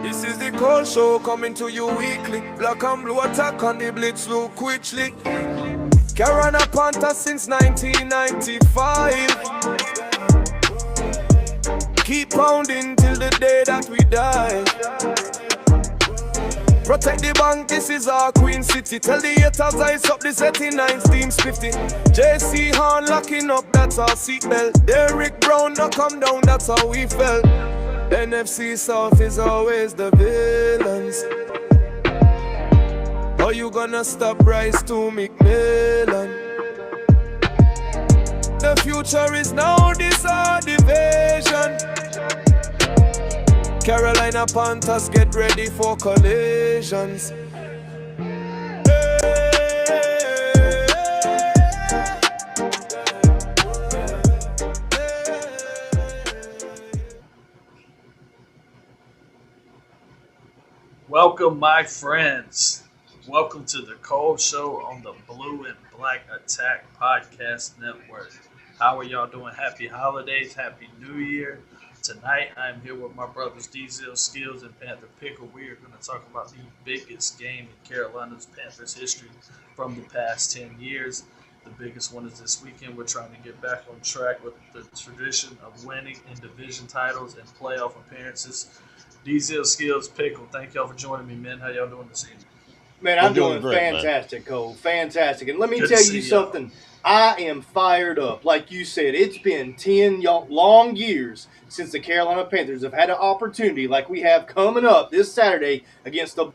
This is the cold show coming to you weekly. Black and blue attack on the blitz look quickly. Carolina Panthers since 1995. Keep pounding till the day that we die. Protect the bank, this is our Queen City. Tell the haters ice up the 79 teams 50. JC Horn locking up, that's our seatbelt. Derrick Brown no come down, that's how we felt. NFC South is always the villains. How you gonna stop Bryce to McMillan? The future is now this our division. Carolina Panthers get ready for collisions. Welcome, my friends. Welcome to the Cold Show on the Blue&Black Attack Podcast Network. How are y'all doing? Happy holidays, happy New Year. Tonight, I'm here with my brothers Diesel Skills and Panther Pickle. We are going to talk about the biggest game in Carolina's Panthers history from the past 10 years. The biggest one is this weekend. We're trying to get back on track with the tradition of winning in division titles and playoff appearances. Diesel Skills, Pickle, thank y'all for joining me, man. How y'all doing this evening? Man, I'm doing great, fantastic, man. Cole. Fantastic. And let me tell you something. I am fired up. Like you said, it's been 10 long years since the Carolina Panthers have had an opportunity like we have coming up this Saturday against the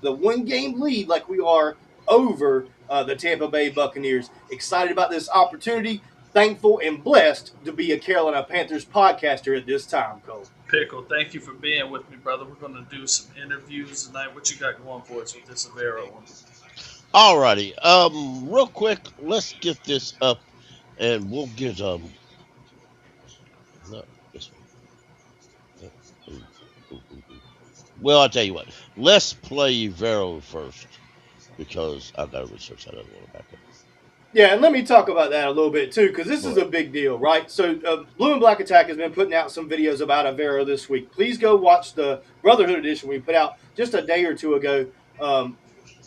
one-game lead like we are over the Tampa Bay Buccaneers. Excited about this opportunity. Thankful and blessed to be a Carolina Panthers podcaster at this time, Cole. Pickle, thank you for being with me, brother. We're going to do some interviews tonight. What you got going for us with this Evero one? All righty. Real quick, let's get this up, and we'll get no, this one. Well, I'll tell you what. Let's play Evero first because I've got to research that other one back up. Yeah, and let me talk about that a little bit, too, because this is a big deal, right? So Blue&Black Attack has been putting out some videos about Evero this week. Please go watch the Brotherhood edition we put out just a day or two ago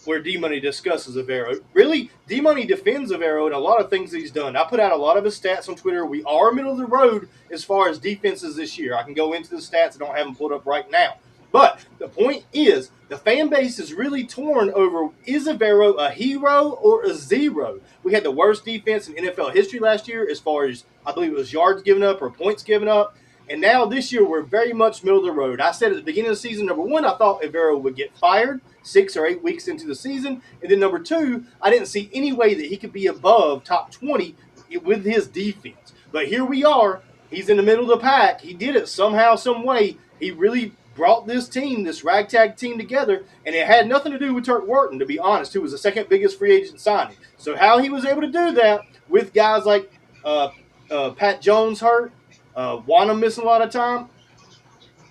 where D-Money discusses Evero. Really, D-Money defends Evero and a lot of things that he's done. I put out a lot of his stats on Twitter. We are middle of the road as far as defenses this year. I can go into the stats. I don't have them pulled up right now. But the point is, the fan base is really torn over, is Evero a hero or a zero? We had the worst defense in NFL history last year as far as, I believe it was yards given up or points given up. And now this year, we're very much middle of the road. I said at the beginning of the season, number one, I thought Evero would get fired 6 or 8 weeks into the season. And then number two, I didn't see any way that he could be above top 20 with his defense. But here we are. He's in the middle of the pack. He did it somehow, some way. He really brought this team, this ragtag team together, and it had nothing to do with Turk Wharton, to be honest, who was the second biggest free agent signing. So how he was able to do that with guys like Pat Jones hurt, Wanham missing a lot of time,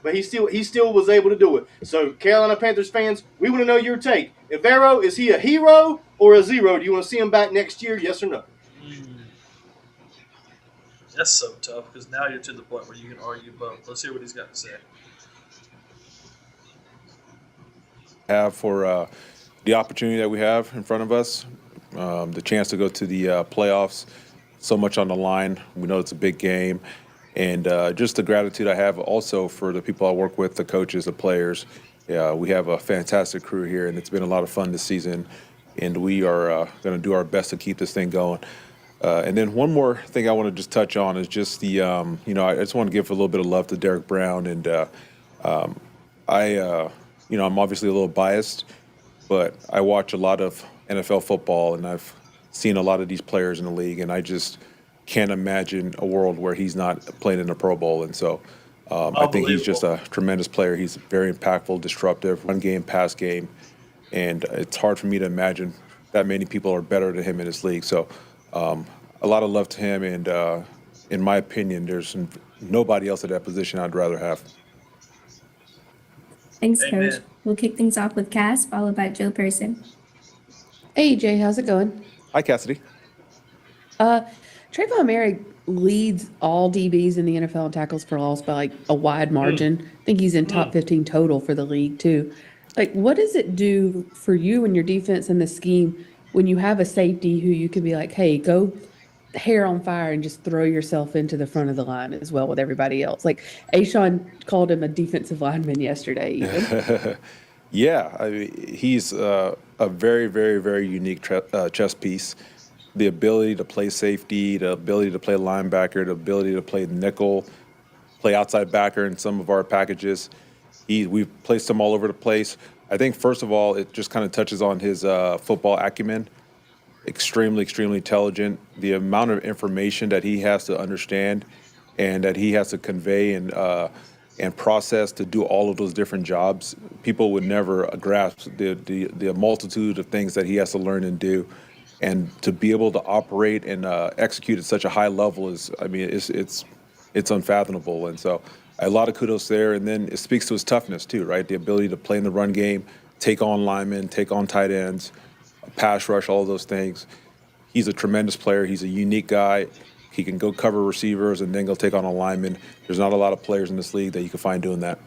but he still was able to do it. So Carolina Panthers fans, we want to know your take. Evero, is he a hero or a zero? Do you want to see him back next year, yes or no? That's so tough because now you're to the point where you can argue both. Let's hear what he's got to say. Have for the opportunity that we have in front of us, the chance to go to the playoffs, so much on the line. We know it's a big game, and just the gratitude I have also for the people I work with, the coaches, the players. We have a fantastic crew here, and it's been a lot of fun this season, and we are going to do our best to keep this thing going. And then one more thing I want to just touch on is just the, I just want to give a little bit of love to Derrick Brown, and I'm obviously a little biased, but I watch a lot of NFL football, and I've seen a lot of these players in the league, and I just can't imagine a world where he's not playing in a Pro Bowl. And so I think he's just a tremendous player. He's very impactful, disruptive, run game, pass game, and it's hard for me to imagine that many people are better than him in this league. So a lot of love to him, and in my opinion, there's nobody else at that position I'd rather have. Thanks, Amen. Coach. We'll kick things off with Cass, followed by Joe Person. Hey, Jay, how's it going? Hi, Cassidy. Uh, Trayvon Merrick leads all DBs in the NFL in tackles for loss by like a wide margin. I think he's in top 15 total for the league too. Like, what does it do for you and your defense and the scheme when you have a safety who you can be like, hey, go hair on fire and just throw yourself into the front of the line as well with everybody else? Like, Ashawn called him a defensive lineman yesterday, even. Yeah, I mean, he's a very, very, very unique chess piece. The ability to play safety, the ability to play linebacker, the ability to play nickel, play outside backer in some of our packages. We've placed him all over the place. I think first of all, it just kind of touches on his football acumen. Extremely, extremely intelligent. The amount of information that he has to understand and that he has to convey and process to do all of those different jobs, people would never grasp the multitude of things that he has to learn and do. And to be able to operate and execute at such a high level is, I mean, it's unfathomable. And so a lot of kudos there. And then it speaks to his toughness too, right? The ability to play in the run game, take on linemen, take on tight ends, pass rush, all of those things. He's a tremendous player. He's a unique guy. He can go cover receivers and then go take on a lineman. There's not a lot of players in this league that you can find doing that.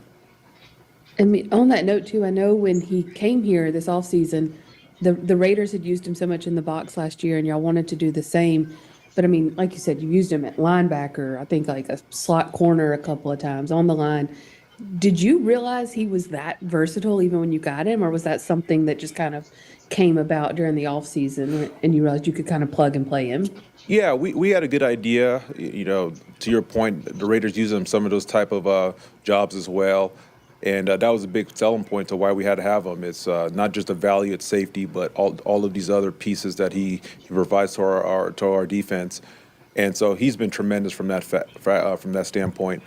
I mean, on that note too, I know when he came here this offseason, the Raiders had used him so much in the box last year, and y'all wanted to do the same. But I mean, like you said, you used him at linebacker, I think like a slot corner a couple of times on the line. Did you realize he was that versatile even when you got him, or was that something that just kind of came about during the offseason and you realized you could kind of plug and play him? Yeah, we had a good idea. You know, to your point, the Raiders use him some of those type of jobs as well. And that was a big selling point to why we had to have him. It's not just a value at safety, but all of these other pieces that he provides to our defense. And so he's been tremendous from that standpoint.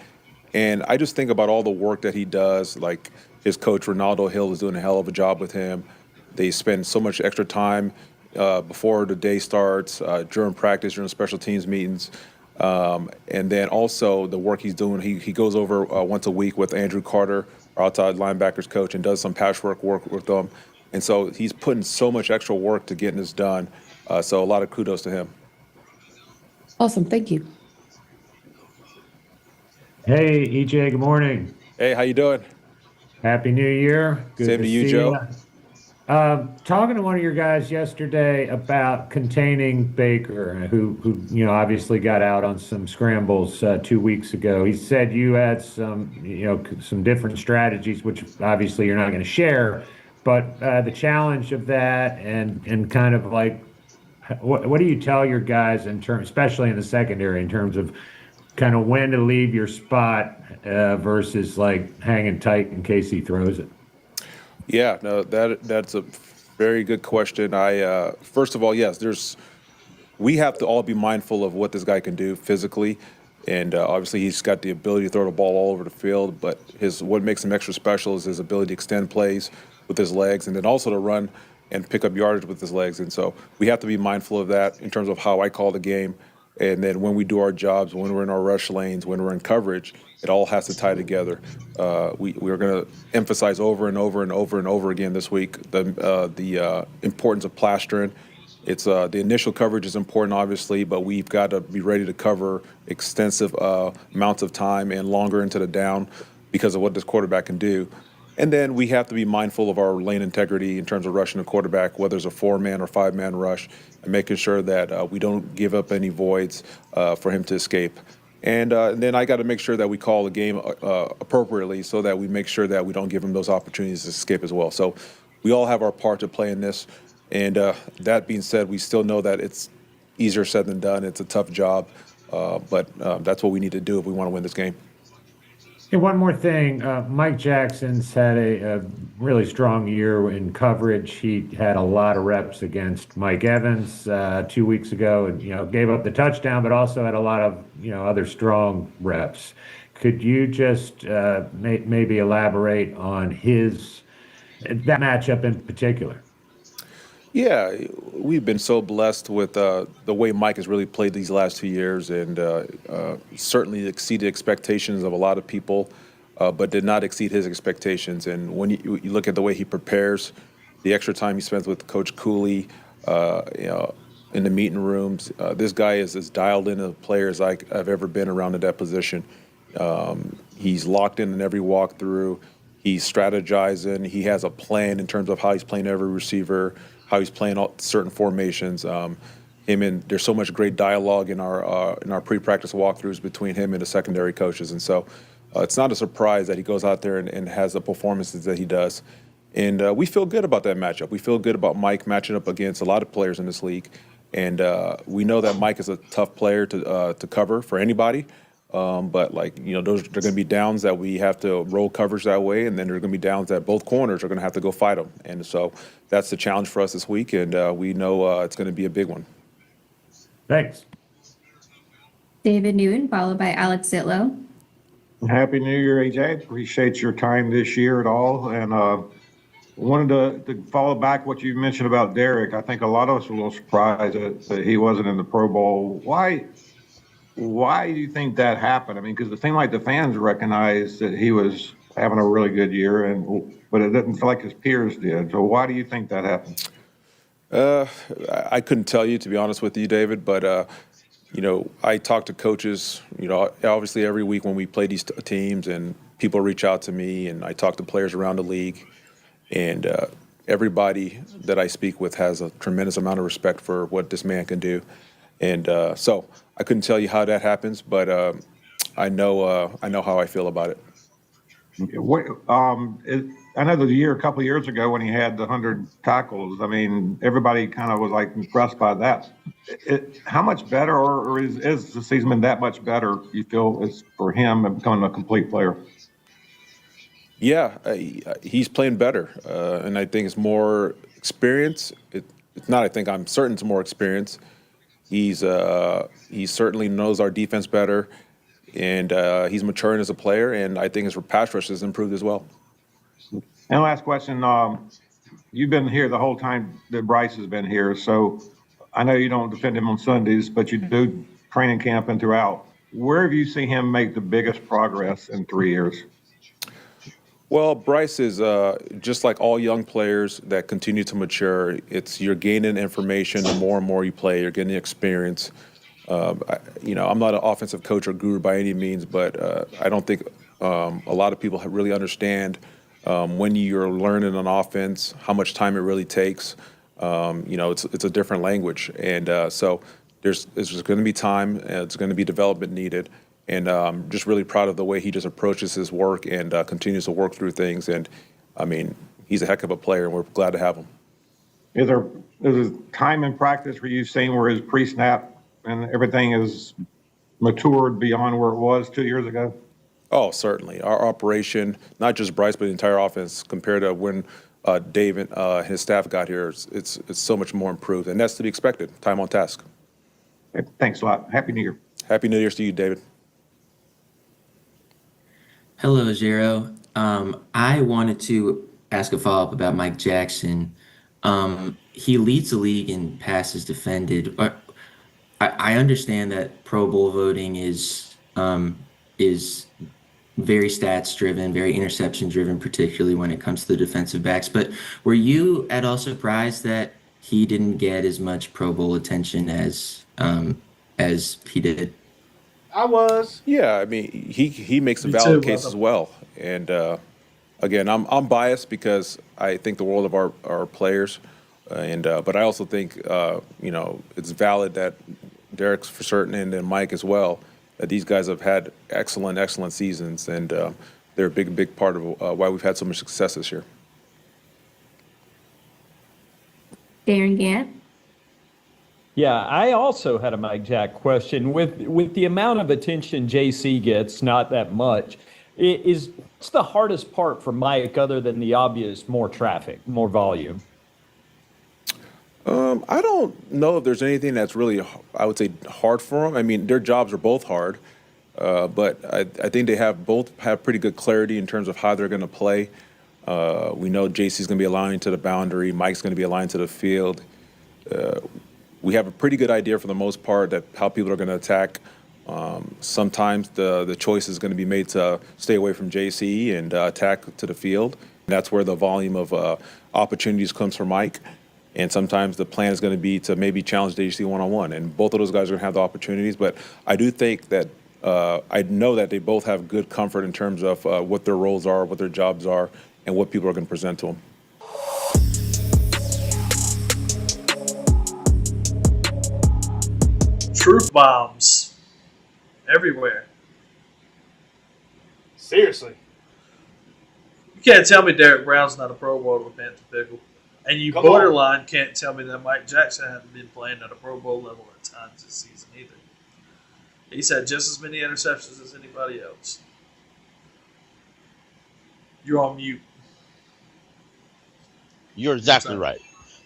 And I just think about all the work that he does. Like his coach Ronaldo Hill is doing a hell of a job with him. They spend so much extra time before the day starts, during practice, during special teams meetings. And then also the work he's doing, he goes over once a week with Andrew Carter, our outside linebackers coach, and does some patchwork work with them. And so he's putting so much extra work to getting this done. So a lot of kudos to him. Awesome. Thank you. Hey, EJ, good morning. Hey, how you doing? Happy New Year. Good Same to you, see Joe. ya. Talking to one of your guys yesterday about containing Baker, who obviously got out on some scrambles 2 weeks ago. He said you had some different strategies, which obviously you're not going to share, but the challenge of that and kind of like, what do you tell your guys in terms, especially in the secondary, in terms of kind of when to leave your spot versus like hanging tight in case he throws it? Yeah, no, that's a very good question. First of all, yes, we have to all be mindful of what this guy can do physically, and obviously he's got the ability to throw the ball all over the field. But what makes him extra special is his ability to extend plays with his legs, and then also to run and pick up yardage with his legs. And so we have to be mindful of that in terms of how I call the game. And then when we do our jobs, when we're in our rush lanes, when we're in coverage, it all has to tie together. We're going to emphasize over and over and over and over again this week the importance of plastering. It's the initial coverage is important, obviously, but we've got to be ready to cover extensive amounts of time and longer into the down because of what this quarterback can do. And then we have to be mindful of our lane integrity in terms of rushing the quarterback, whether it's a 4-man or 5-man rush, and making sure that we don't give up any voids for him to escape. And then I got to make sure that we call the game appropriately so that we make sure that we don't give him those opportunities to escape as well. So we all have our part to play in this. And that being said, we still know that it's easier said than done. It's a tough job, but that's what we need to do if we want to win this game. And one more thing, Mike Jackson's had a really strong year in coverage. He had a lot of reps against Mike Evans 2 weeks ago, and gave up the touchdown, but also had a lot of other strong reps. Could you just maybe elaborate on that matchup in particular? Yeah, we've been so blessed with the way Mike has really played these last 2 years, and certainly exceeded expectations of a lot of people, but did not exceed his expectations. And when you look at the way he prepares, the extra time he spends with Coach Cooley, in the meeting rooms. This guy is as dialed into players I've ever been around at that position. He's locked in every walkthrough. He's strategizing. He has a plan in terms of how he's playing every receiver, how he's playing all certain formations. There's so much great dialogue in our pre-practice walkthroughs between him and the secondary coaches, and so it's not a surprise that he goes out there and has the performances that he does. And we feel good about that matchup. We feel good about Mike matching up against a lot of players in this league, and we know that Mike is a tough player to cover for anybody. But those are going to be downs that we have to roll coverage that way, and then there are going to be downs that both corners are going to have to go fight them. And so that's the challenge for us this week, and we know it's going to be a big one. Thanks. David Newton, followed by Alex Sitlow. Happy New Year, AJ. Appreciate your time this year at all. And wanted to follow back what you mentioned about Derek. I think a lot of us were a little surprised that he wasn't in the Pro Bowl. Why do you think that happened? I mean, because it seemed like the fans recognized that he was having a really good year, but it didn't feel like his peers did. So why do you think that happened? I couldn't tell you, to be honest with you, David, but I talk to coaches, obviously every week when we play these teams, and people reach out to me, and I talk to players around the league, and everybody that I speak with has a tremendous amount of respect for what this man can do. And so I couldn't tell you how that happens, but I know how I feel about it. I know a couple of years ago when he had the 100 tackles, I mean, everybody kind of was like impressed by that. How much better, or is the season been that much better, you feel, is for him and becoming a complete player? Yeah, he's playing better, and I think it's more experience. It's not. I think I'm certain it's more experience. He certainly knows our defense better, and he's maturing as a player. And I think his pass rush has improved as well. And last question: you've been here the whole time that Bryce has been here, so I know you don't defend him on Sundays, but you do training camp and throughout. Where have you seen him make the biggest progress in 3 years? Well, Bryce is just like all young players that continue to mature. You're gaining information the more and more you play. You're getting experience. I'm not an offensive coach or guru by any means, but I don't think a lot of people really understand when you're learning an offense, how much time it really takes. It's a different language, and so there's going to be time. It's going to be development needed. And I'm just really proud of the way he just approaches his work and continues to work through things. And, I mean, he's a heck of a player, and we're glad to have him. Is there time in practice where you've seen where his pre-snap and everything is matured beyond where it was 2 years ago? Oh, certainly. Our operation, not just Bryce, but the entire offense, compared to when Dave and his staff got here, it's so much more improved. And that's to be expected. Time on task. Thanks a lot. Happy New Year. Happy New Year's to you, David. Hello, Ejiro. I wanted to ask a follow-up about Mike Jackson. He leads the league in passes defended. I understand that Pro Bowl voting is very stats driven, very interception driven, particularly when it comes to the defensive backs. But were you at all surprised that he didn't get as much Pro Bowl attention as he did? I was. Yeah, I mean, he makes a valid case as well. And again, I'm biased because I think the world of our players, but I also think it's valid that Derek's for certain, and then Mike as well. That these guys have had excellent seasons, and they're a big part of why we've had so much success this year. Darren Gant. Yeah, I also had a Mike Jack question. With the amount of attention JC gets, not that much, what's the hardest part for Mike other than the obvious more traffic, more volume? I don't know if there's anything that's really, I would say, hard for them. I mean, their jobs are both hard, but I think they both have pretty good clarity in terms of how they're going to play. We know JC's going to be aligned to the boundary. Mike's going to be aligned to the field. We have a pretty good idea for the most part that how people are going to attack. Sometimes the choice is going to be made to stay away from JC and attack to the field. And that's where the volume of opportunities comes for Mike. And sometimes the plan is going to be to maybe challenge JC one-on-one. And both of those guys are going to have the opportunities. But I do think that I know that they both have good comfort in terms of what their roles are, what their jobs are, and what people are going to present to them. Truth bombs everywhere. Seriously. You can't tell me Derek Brown's not a Pro Bowler, Panther Pickle. And you Come borderline can't tell me that Mike Jackson hasn't been playing at a Pro Bowl level at times this season either. He's had just as many interceptions as anybody else. You're on mute. You're exactly right.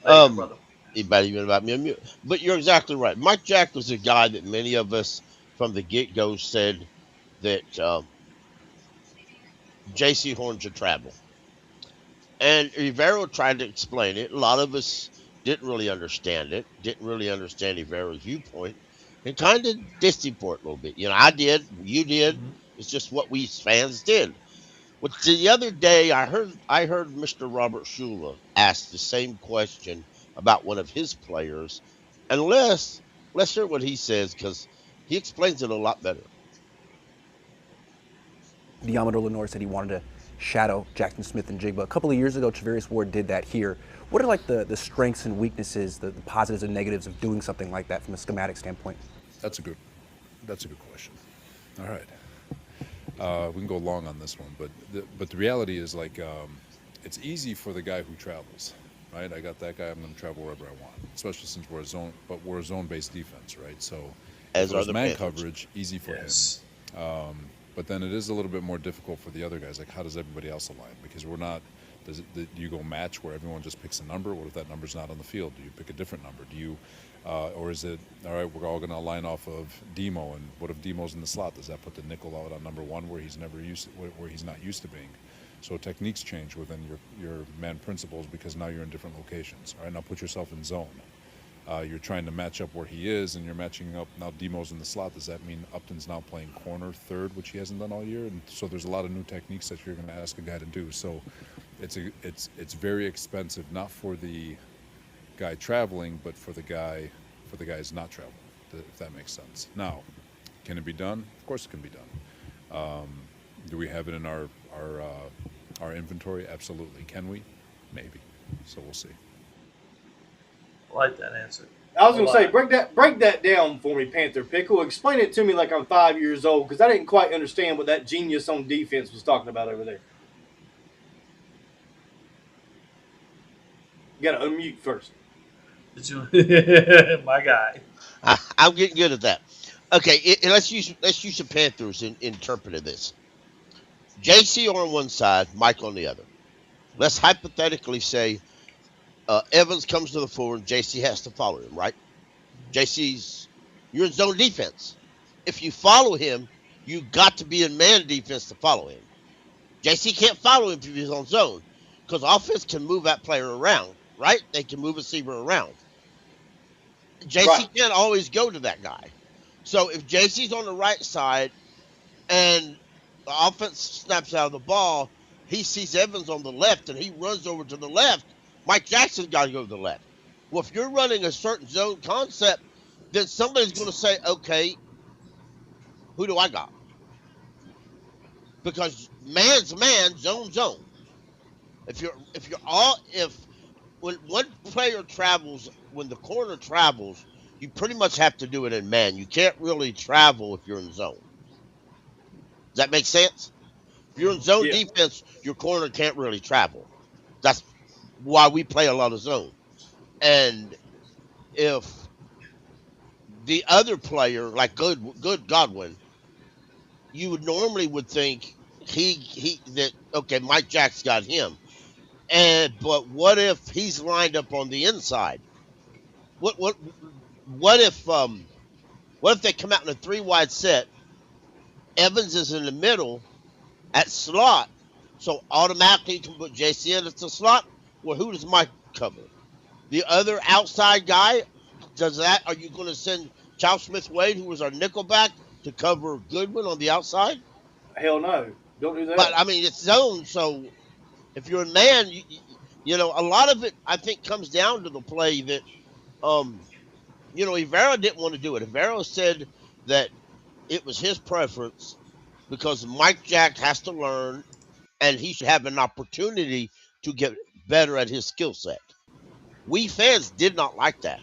Thank you, brother. Anybody even about me on mute? But you're exactly right. Mike Jack was a guy that many of us from the get-go said that J.C. Horn should travel. And Evero tried to explain it. A lot of us didn't really understand it, didn't really understand Evero's viewpoint, and kind of dissed him for it a little bit. You know, I did, you did. It's just what we fans did. But the other day, I heard Mr. Robert Shula ask the same question about one of his players, and let's hear what he says because he explains it a lot better. Diamador Lenore said he wanted to shadow Jackson Smith and Jigba. A couple of years ago, Travarius Ward did that here. What are like the strengths and weaknesses, the positives and negatives of doing something like that from a schematic standpoint? That's a good question. All right. We can go long on this one, but the reality is it's easy for the guy who travels, right? I got that guy. I'm going to travel wherever I want, especially since we're a zone-based defense, right? So as are the man Panthers. coverage, easy for him. But then it is a little bit more difficult for the other guys. Like, how does everybody else align? Because we're not. Do you go match where everyone just picks a number? What if that number's not on the field? Do you pick a different number? Do you, or is it all right? We're all going to line off of Demo, and what if Demo's in the slot? Does that put the nickel out on number one where he's not used to being? So techniques change within your man principles because now you're in different locations. All right, now put yourself in zone. You're trying to match up where he is, and you're matching up. Now Demo's in the slot. Does that mean Upton's now playing corner third, which he hasn't done all year? And so there's a lot of new techniques that you're going to ask a guy to do. So it's very expensive, not for the guy traveling, but for the guys not traveling, if that makes sense. Now, can it be done? Of course it can be done. Do we have it in our inventory? Absolutely. Can we? Maybe. So we'll see. I like that answer. I was going to say, break that down for me, Panther Pickle. Explain it to me like I'm 5 years old, because I didn't quite understand what that genius on defense was talking about over there. You got to unmute first. My guy. I'm getting good at that. Okay, let's use the Panthers and interpret this. JC on one side, Mike on the other. Let's hypothetically say Evans comes to the fore and JC has to follow him, right? You're in zone defense. If you follow him, you got to be in man defense to follow him. JC can't follow him if he's on zone because offense can move that player around, right? They can move a receiver around. JC can't always go to that guy. So if JC's on the right side and the offense snaps out of the ball, he sees Evans on the left and he runs over to the left, Mike Jackson's got to go to the left. Well, if you're running a certain zone concept, then somebody's going to say, okay, who do I got? Because man's man, zone's zone. If when one player travels, when the corner travels, you pretty much have to do it in man. You can't really travel if you're in zone. Does that make sense? If you're in zone defense, your corner can't really travel. That's why we play a lot of zone. And if the other player, like good Godwin, you would normally think okay, Mike Jack's got him. But what if he's lined up on the inside? What if they come out in a 3-wide set? Evans is in the middle at slot, so automatically you can put JC in at the slot. Well, who does Mike cover? The other outside guy does that. Are you going to send Charles Smith-Wade, who was our nickelback, to cover Goodwin on the outside? Hell no. Don't do that. But, I mean, it's zone, so if you're a man, You know, a lot of it I think comes down to the play that Evero didn't want to do it. Evero said that it was his preference because Mike Jack has to learn and he should have an opportunity to get better at his skill set. We fans did not like that.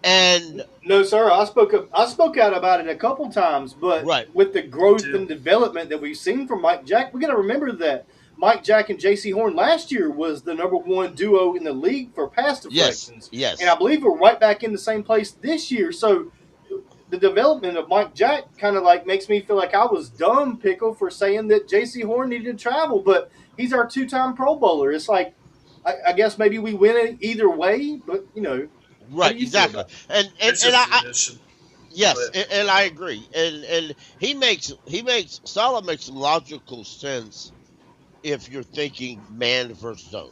And no, sir, I spoke out about it a couple times, but with the growth and development that we've seen from Mike Jack, we got to remember that Mike Jack and J.C. Horn last year was the #1 duo in the league for pass deflections. Yes. And I believe we're right back in the same place this year. So the development of Mike Jack kind of like makes me feel like I was dumb, Pickle, for saying that J.C. Horn needed to travel, but he's our 2-time Pro Bowler. It's like, I guess maybe we win it either way, but, Right, exactly. And I agree. And Salah makes logical sense if you're thinking man versus zone.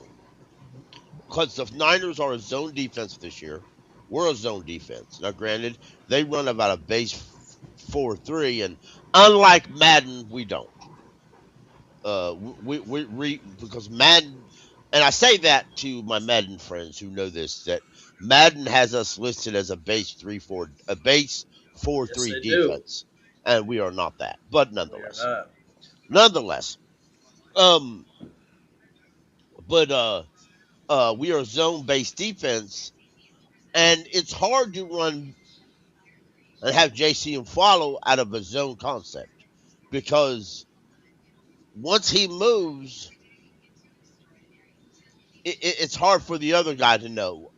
Because the Niners are a zone defense this year. We're a zone defense. Now, granted, they run about a base 4-3, and unlike Madden, we don't. Because Madden, and I say that to my Madden friends who know this, that Madden has us listed as a base 4-3 defense, and we are not that. But nonetheless, we are a zone-based defense, and it's hard to run and have JC and follow out of a zone concept because once he moves, it's hard for the other guy to know.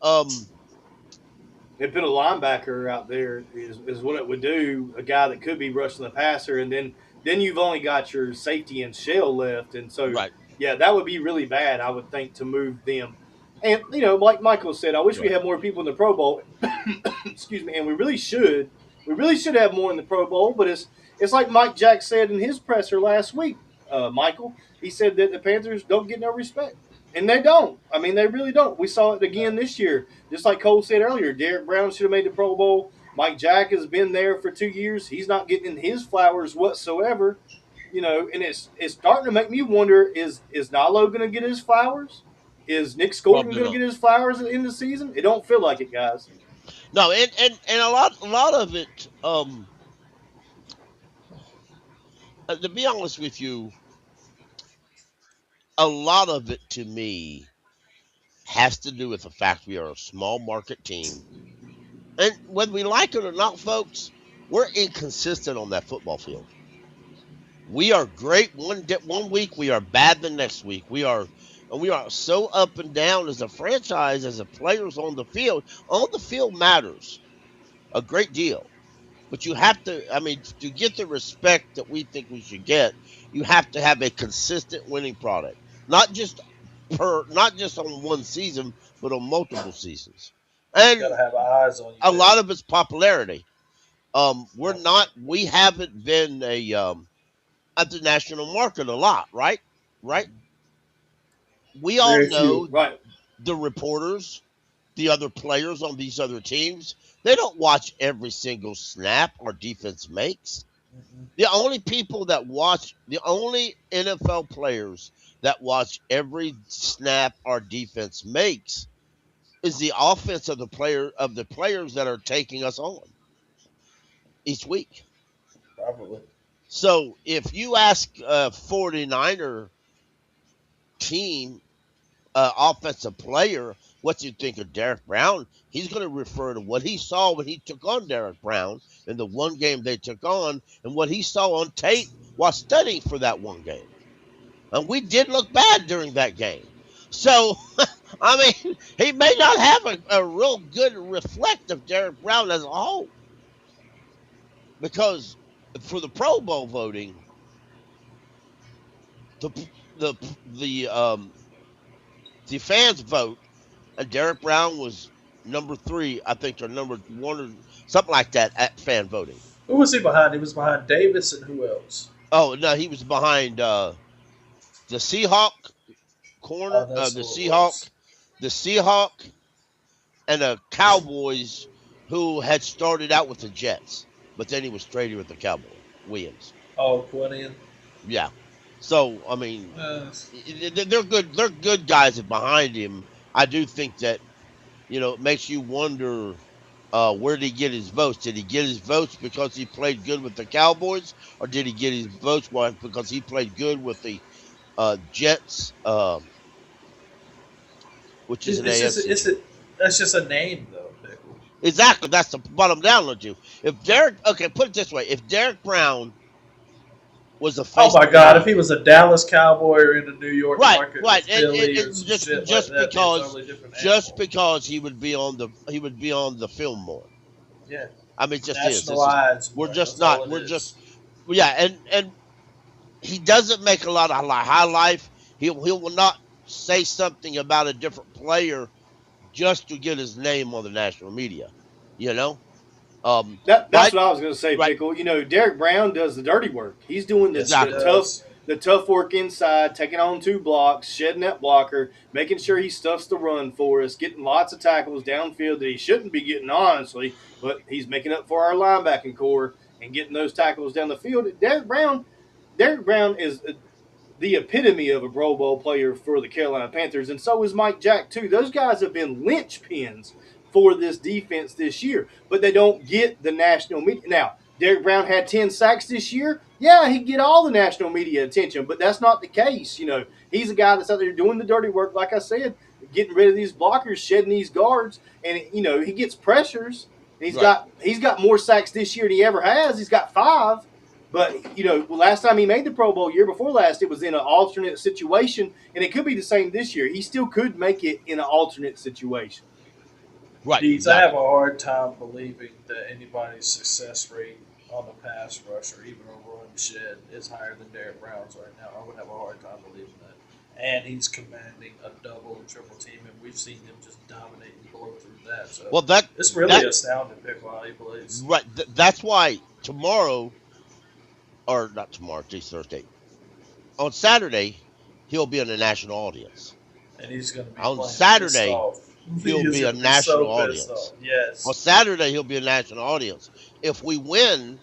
They put a linebacker out there is what it would do, a guy that could be rushing the passer, and then you've only got your safety and shell left. And so, yeah, that would be really bad, I would think, to move them. And, like Michael said, I wish we had more people in the Pro Bowl. Excuse me. And we really should. We really should have more in the Pro Bowl, but it's like Mike Jack said in his presser last week, Michael. He said that the Panthers don't get no respect. And they don't. I mean, they really don't. We saw it again this year. Just like Cole said earlier, Derek Brown should have made the Pro Bowl. Mike Jack has been there for 2 years. He's not getting his flowers whatsoever. And it's starting to make me wonder, is Nalo going to get his flowers? Is Nick Skolkin going to get his flowers at the end of the season? It don't feel like it, guys. No, and a lot of it, to be honest with you, a lot of it to me has to do with the fact we are a small market team. And whether we like it or not, folks, we're inconsistent on that football field. We are great one week, we are bad the next week. We are so up and down as a franchise, as the players on the field. On the field matters a great deal. But you have to, to get the respect that we think we should get, you have to have a consistent winning product. Not just on one season, but on multiple seasons. And you gotta have eyes on you. A lot of it's popularity. We haven't been at the national market a lot, right? Right? We all know the reporters, the other players on these other teams, they don't watch every single snap our defense makes. The only NFL players that watch every snap our defense makes is the offense of the players that are taking us on each week. Probably. So if you ask a 49er team offensive player what you think of Derek Brown, he's going to refer to what he saw when he took on Derek Brown in the one game they took on and what he saw on tape while studying for that one game. And we did look bad during that game. So, he may not have a real good reflect of Derek Brown as a whole. Because for the Pro Bowl voting, the fans vote, and Derek Brown was number 3, I think, or number 1 or something like that at fan voting. Who was he behind? He was behind Davis and who else? Oh, no, he was behind the Seahawk corner, the Seahawk, and the Cowboys, who had started out with the Jets, but then he was traded with the Cowboys. Williams. Oh, Quinian. Yeah. So I mean, Uh, they're good. They're good guys behind him. I do think that it makes you wonder where did he get his votes? Did he get his votes because he played good with the Cowboys, or did he get his votes because he played good with the Jets, which is an it's just AFC? that's just a name though, Pickle. Exactly. That's the bottom down on you. If put it this way: if Derek Brown was a Oh face my of the God! If league, he was a Dallas Cowboy or in the New York right, market, or right, Philly or and some just shit like just that, it'd be a because totally different just animal. because he would be on the film more. Yeah, I mean, it just is. national It's just eyes we're more. just That's all not. it We're just is. yeah, and he doesn't make a lot of high life. He will not say something about a different player just to get his name on the national media. You know, That's right, what I was going to say, right, Pickle. Derek Brown does the dirty work. He's doing Yes, he the exactly, tough does. the tough work inside, taking on 2 blocks, shedding that blocker, making sure he stuffs the run for us, getting lots of tackles downfield that he shouldn't be getting, honestly, but he's making up for our linebacking core and getting those tackles down the field. Derek Brown is the epitome of a Pro Bowl player for the Carolina Panthers, and so is Mike Jack too. Those guys have been linchpins for this defense this year, but they don't get the national media. Now, Derek Brown had 10 sacks this year. Yeah, he'd get all the national media attention, but that's not the case. He's a guy that's out there doing the dirty work, like I said, getting rid of these blockers, shedding these guards, and he gets pressures. He's right. got more sacks this year than he ever has. He's got 5. But last time he made the Pro Bowl, year before last, it was in an alternate situation, and it could be the same this year. He still could make it in an alternate situation. Right, Deeds, I have exactly. a hard time believing that anybody's success rate on the pass rush or even a run shed is higher than Derek Brown's right now. I would have a hard time believing that. And he's commanding a double and triple team, and we've seen him just dominate and blow through that. So Well, it's really astounding, pick while he plays. right. That's why tomorrow, or not tomorrow, it's Thursday. On Saturday, he'll be in a national audience. And he's going to be On playing pissed Saturday, off. He he'll is be a going to be national so pissed audience. off. Yes. On Saturday, he'll be a national audience. If we win,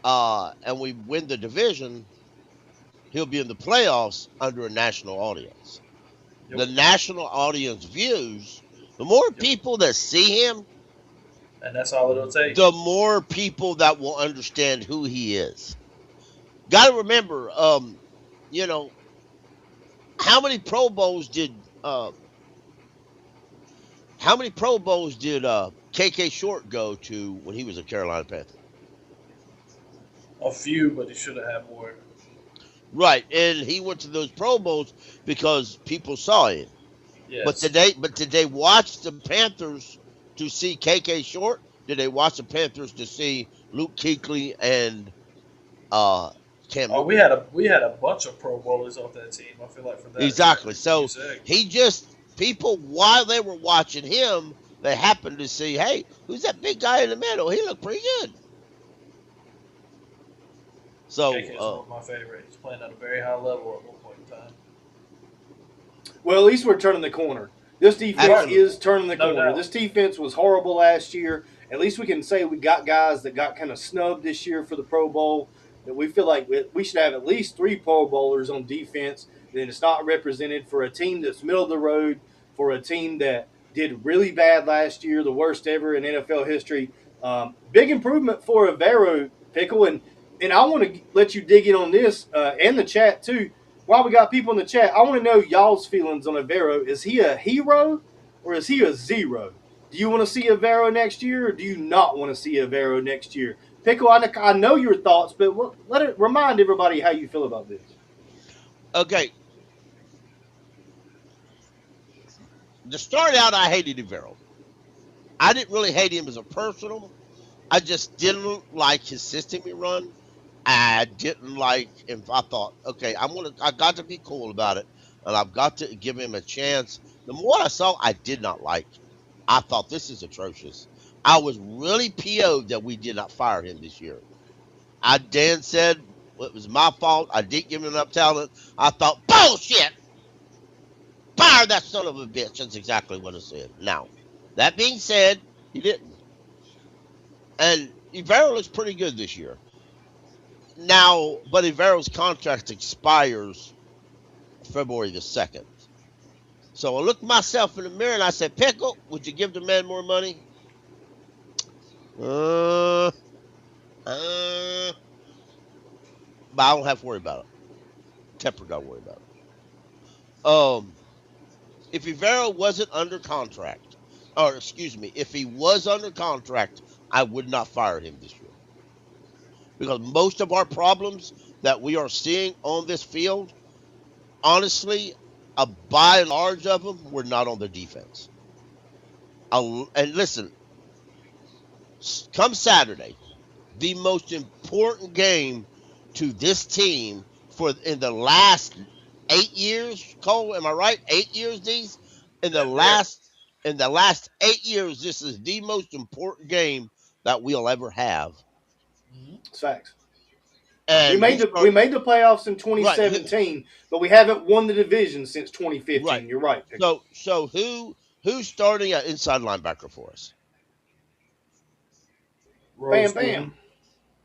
and we win the division, he'll be in the playoffs under a national audience. Yep. The national audience views, the more people that see him, And that's all it'll take. the more people that will understand who he is. Got to remember, how many Pro Bowls did KK Short go to when he was a Carolina Panther? A few, but he should have had more. Right, and he went to those Pro Bowls because people saw him. Yes. But did they watch the Panthers to see KK Short? Did they watch the Panthers to see Luke Kuechly and Cam? Oh, we had a bunch of Pro Bowlers off that team. I feel like for that. Exactly. So Exactly. he just people while they were watching him, they happened to see, hey, who's that big guy in the middle? He looked pretty good. So KK is one of my favorite. He's playing at a very high level at one point in time. Well, at least we're turning the corner. This defense Absolutely. is turning the No corner. doubt. This defense was horrible last year. At least we can say we got guys that got kind of snubbed this year for the Pro Bowl. That we feel like we should have at least 3 Pro Bowlers on defense. Then it's not represented for a team that's middle of the road, for a team that did really bad last year, the worst ever in NFL history. Big improvement for Evero, Pickle, and I want to let you dig in on this and the chat too. While we got people in the chat, I want to know y'all's feelings on Evero. Is he a hero or is he a zero? Do you want to see Evero next year or do you not want to see Evero next year? Pickle, I know your thoughts, but remind everybody how you feel about this. okay. To start out, I hated Evero. I didn't really hate him as a personal. I just didn't like his system he run. I didn't like him. I thought, okay, I got to be cool about it, and I've got to give him a chance. The more I saw, I did not like. I thought this is atrocious. I was really PO'd that we did not fire him this year. Dan said it was my fault. I didn't give him enough talent. I thought, bullshit. Fire that son of a bitch. That's exactly what I said. Now, that being said, he didn't. And Evero looks pretty good this year. Now, but Evero's contract expires February the 2nd. So I looked myself in the mirror and I said, Pickle, would you give the man more money? But I don't have to worry about it. Tepper got to worry about it. If Evero wasn't under contract, or excuse me, if he was under contract, I would not fire him this year. Because most of our problems that we are seeing on this field, honestly, by and large of them were not on the defense. And listen, come Saturday, the most important game to this team in the last 8 years, Cole, am I right? 8 years, these? In the last 8 years, this is the most important game that we'll ever have. It's facts. And we made the playoffs in 2017, right. but we haven't won the division since 2015. Right. You're right. So who's starting at inside linebacker for us? Bam.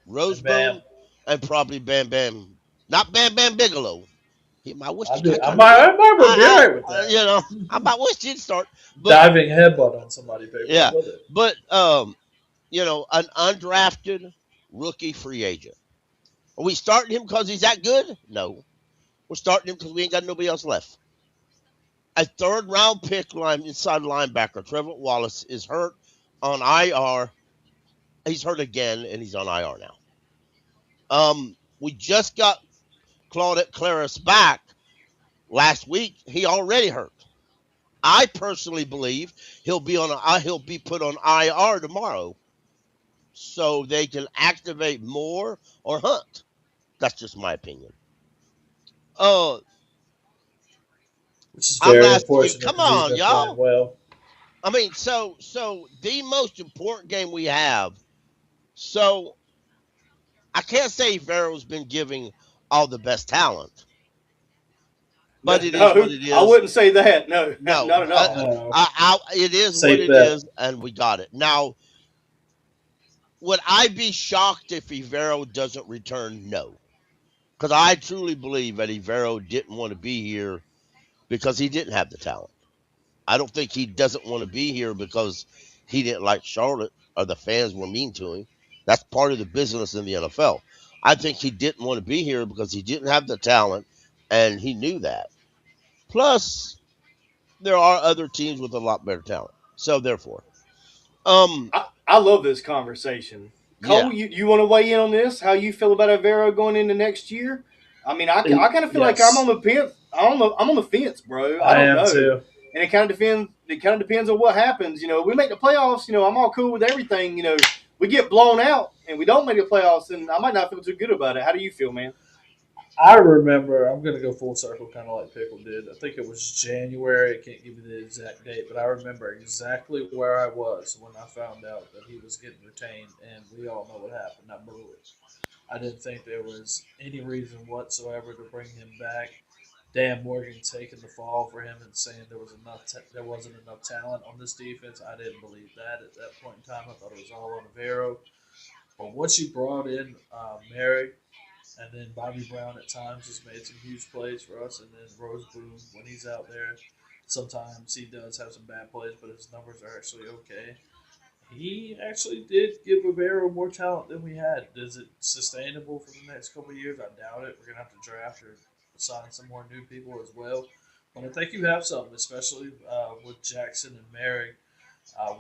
Roseboom and probably Bam Bam. Not Bam Bam Bigelow. I wish I might be all right with that. I might wish he'd start. Diving headbutt on somebody. Yeah. But, an undrafted rookie free agent. Are we starting him because he's that good? No. We're starting him because we ain't got nobody else left. A third-round pick inside linebacker, Trevor Wallace, is hurt on IR. He's hurt again, and he's on IR now. We just got Claudette Claris back last week. He already hurt. I personally believe he'll be put on IR tomorrow, so they can activate Moore or Hunt. That's just my opinion. Which is very unfortunate. Come on, y'all. Well, I mean, so the most important game we have. So I can't say Vero's been giving all the best talent, but it is what it is. I wouldn't say that. No, not at all. It is what it is, and we got it. Now, would I be shocked if Evero doesn't return? No, because I truly believe that Evero didn't want to be here because he didn't have the talent. I don't think he doesn't want to be here because he didn't like Charlotte or the fans were mean to him. That's part of the business in the NFL. I think he didn't want to be here because he didn't have the talent, and he knew that. Plus, there are other teams with a lot better talent. So, therefore. I love this conversation. Cole, you want to weigh in on this? How you feel about Evero going into next year? I mean, I kind of feel like I'm on the fence. I'm on the fence, bro. I don't know. Too. And it kind of depends on what happens. We make the playoffs. I'm all cool with everything. We get blown out and we don't make the playoffs, and I might not feel too good about it. How do you feel, man? I remember, I'm going to go full circle kind of like Pickle did. I think it was January. I can't give you the exact date, but I remember exactly where I was when I found out that he was getting retained, and we all know what happened. I blew it. I didn't think there was any reason whatsoever to bring him back. Dan Morgan taking the fall for him and saying there wasn't enough talent on this defense. I didn't believe that at that point in time. I thought it was all on Evero. But once you brought in Mary, and then Bobby Brown at times has made some huge plays for us, and then Rose Boone, when he's out there, sometimes he does have some bad plays, but his numbers are actually okay. He actually did give Evero more talent than we had. Is it sustainable for the next couple of years? I doubt it. We're going to have to draft or sign some more new people as well. But I think you have something, especially with Jackson and Mary.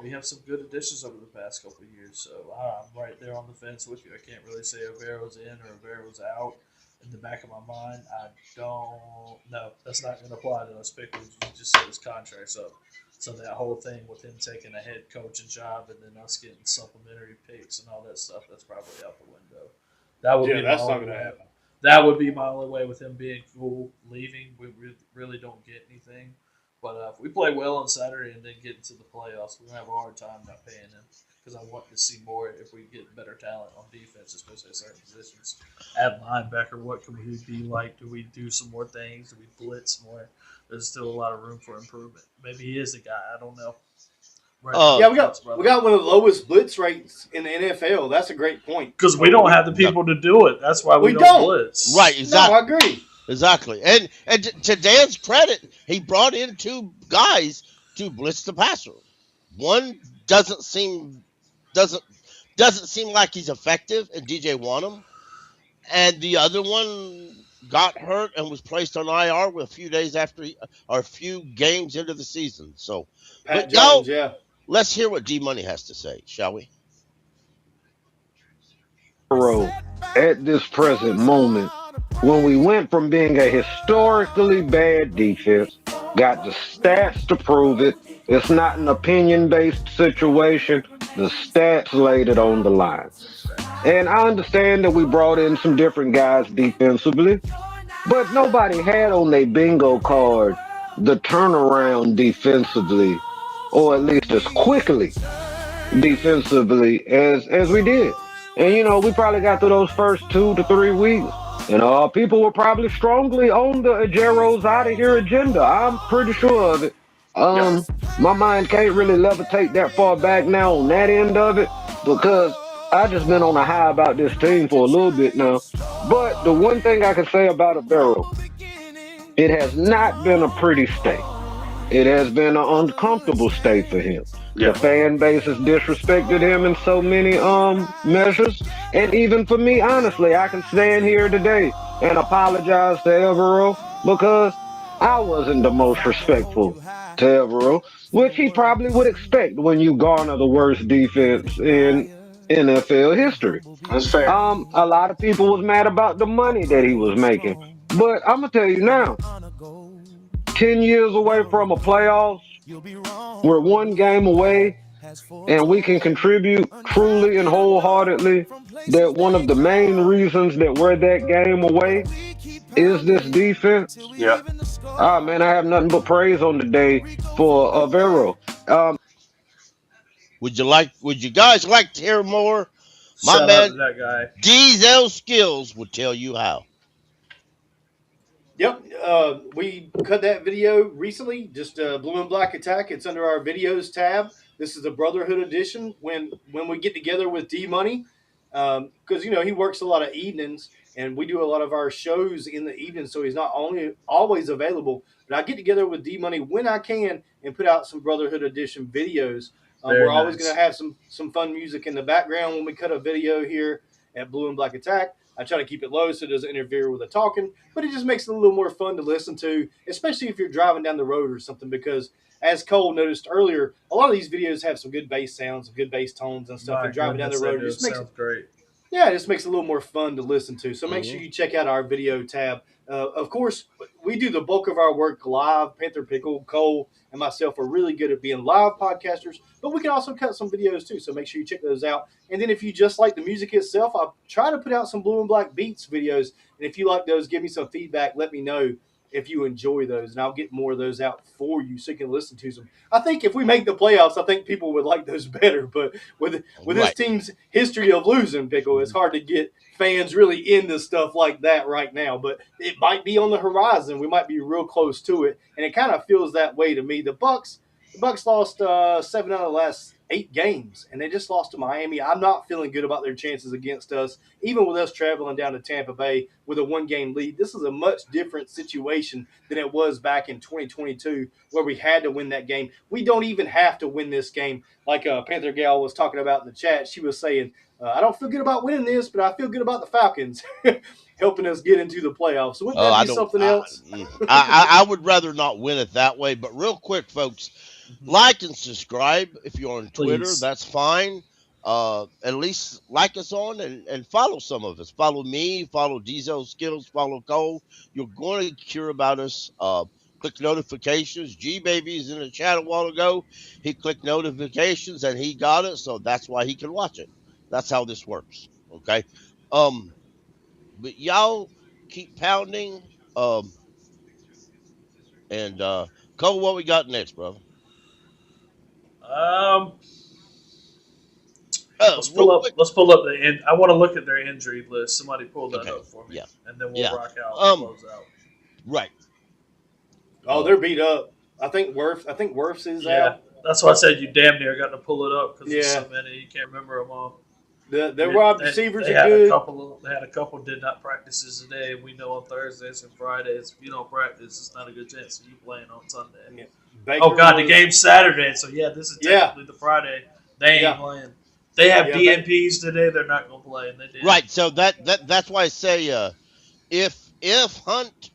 We have some good additions over the past couple of years, so I'm right there on the fence with you. I can't really say Evero's in or Evero's out. In the back of my mind, I don't know. That's not going to apply to us Pickles. You just said his contract's up. So that whole thing with him taking a head coaching job and then us getting supplementary picks and all that stuff, that's probably out the window. That would be that's not going to happen. That would be my only way with him being cool, leaving. We really don't get anything. But if we play well on Saturday and then get into the playoffs, we're going to have a hard time not paying him because I want to see more if we get better talent on defense, especially at certain positions. At linebacker, what can we be like? Do we do some more things? Do we blitz more? There's still a lot of room for improvement. Maybe he is the guy. I don't know. Right. Yeah, we got one of the lowest blitz rates in the NFL. That's a great point. Because we don't have the people to do it. That's why we don't blitz. Right, exactly. No, I agree. Exactly. And to Dan's credit, he brought in 2 guys to blitz the passer. One doesn't seem like he's effective, and DJ Wanham, and the other one got hurt and was placed on IR with a few days after or a few games into the season. So, Pat Jones, yeah. Let's hear what D Money has to say, shall we? At this present moment, when we went from being a historically bad defense, got the stats to prove it. It's not an opinion-based situation. The stats laid it on the line. And I understand that we brought in some different guys defensively, but nobody had on their bingo card the turnaround defensively, or at least as quickly defensively as we did. And we probably got through those first 2 to 3 weeks. People were probably strongly on the Ejiro's out of here agenda. I'm pretty sure of it. My mind can't really levitate that far back now on that end of it because I just been on a high about this team for a little bit now. But the one thing I can say about Evero, it has not been a pretty state. It has been an uncomfortable state for him. The fan base has disrespected him in so many measures. And even for me, honestly, I can stand here today and apologize to Evero because I wasn't the most respectful to Evero, which he probably would expect when you garner the worst defense in NFL history. That's fair. A lot of people was mad about the money that he was making. But I'm going to tell you now, 10 years away from a playoffs, we're 1 game away, and we can contribute truly and wholeheartedly that one of the main reasons that we're that game away is this defense. Yeah. Man, I have nothing but praise on the day for Evero. Would you guys like to hear more? My Shout out man, to that guy. Diesel Skills would tell you how. Yep, we cut that video recently, just Blue&Black Attack. It's under our videos tab. This is the Brotherhood edition. When we get together with D Money, because he works a lot of evenings, and we do a lot of our shows in the evening, so he's not only always available. But I get together with D Money when I can and put out some Brotherhood edition videos. We're always going to have some fun music in the background when we cut a video here at Blue&Black Attack. I try to keep it low so it doesn't interfere with the talking, but it just makes it a little more fun to listen to, especially if you're driving down the road or something, because as Cole noticed earlier, a lot of these videos have some good bass sounds, some good bass tones and stuff, and driving down the road just makes it great. Yeah, it just makes it a little more fun to listen to. So make sure you check out our video tab. Of course, we do the bulk of our work live. Panther Pickle, Cole, and myself are really good at being live podcasters, but we can also cut some videos too. So make sure you check those out. And then if you just like the music itself, I try to put out some Blue&Black Beats videos. And if you like those, give me some feedback. Let me know if you enjoy those, and I'll get more of those out for you so you can listen to them. I think if we make the playoffs, I think people would like those better. But with this team's history of losing, Pickle, it's hard to get fans really into stuff like that right now. But it might be on the horizon. We might be real close to it, and it kind of feels that way to me. The Bucs lost 7 out of the last 8 games, and they just lost to Miami. I'm not feeling good about their chances against us, even with us traveling down to Tampa Bay with a 1-game lead. This is a much different situation than it was back in 2022, where we had to win that game. We don't even have to win this game. Like Panther Gal was talking about in the chat, she was saying, I don't feel good about winning this, but I feel good about the Falcons helping us get into the playoffs. So wouldn't that be something else? I would rather not win it that way. But real quick, folks, like and subscribe if you're on Twitter. Please. That's fine. At least like us on and follow some of us. Follow me, follow Diesel Skills, follow Cole. You're going to hear about us. Click notifications. G-Baby's in the chat a while ago. He clicked notifications and he got it, so that's why he can watch it. That's how this works. Okay. But y'all keep pounding. And Cole, what we got next, brother? Let's pull up the end. I want to look at their injury list. Somebody pull that up for me, and then we'll rock out and close out. Right. Oh, they're beat up. I think Wirfs is out. That's why I said you damn near got to pull it up because there's Yeah. so many you can't remember them all. The wide receivers They are had good. They had a couple did not practices today. We know on Thursdays and Fridays if you don't practice, it's not a good chance of you playing on Sunday. Yeah. Oh God, the was- game's Saturday, so yeah, this is Yeah. technically the Friday. They ain't Yeah. playing. They have Yeah, DNPs today. They're not going to play, and they did. Right. So that's why I say if Hunt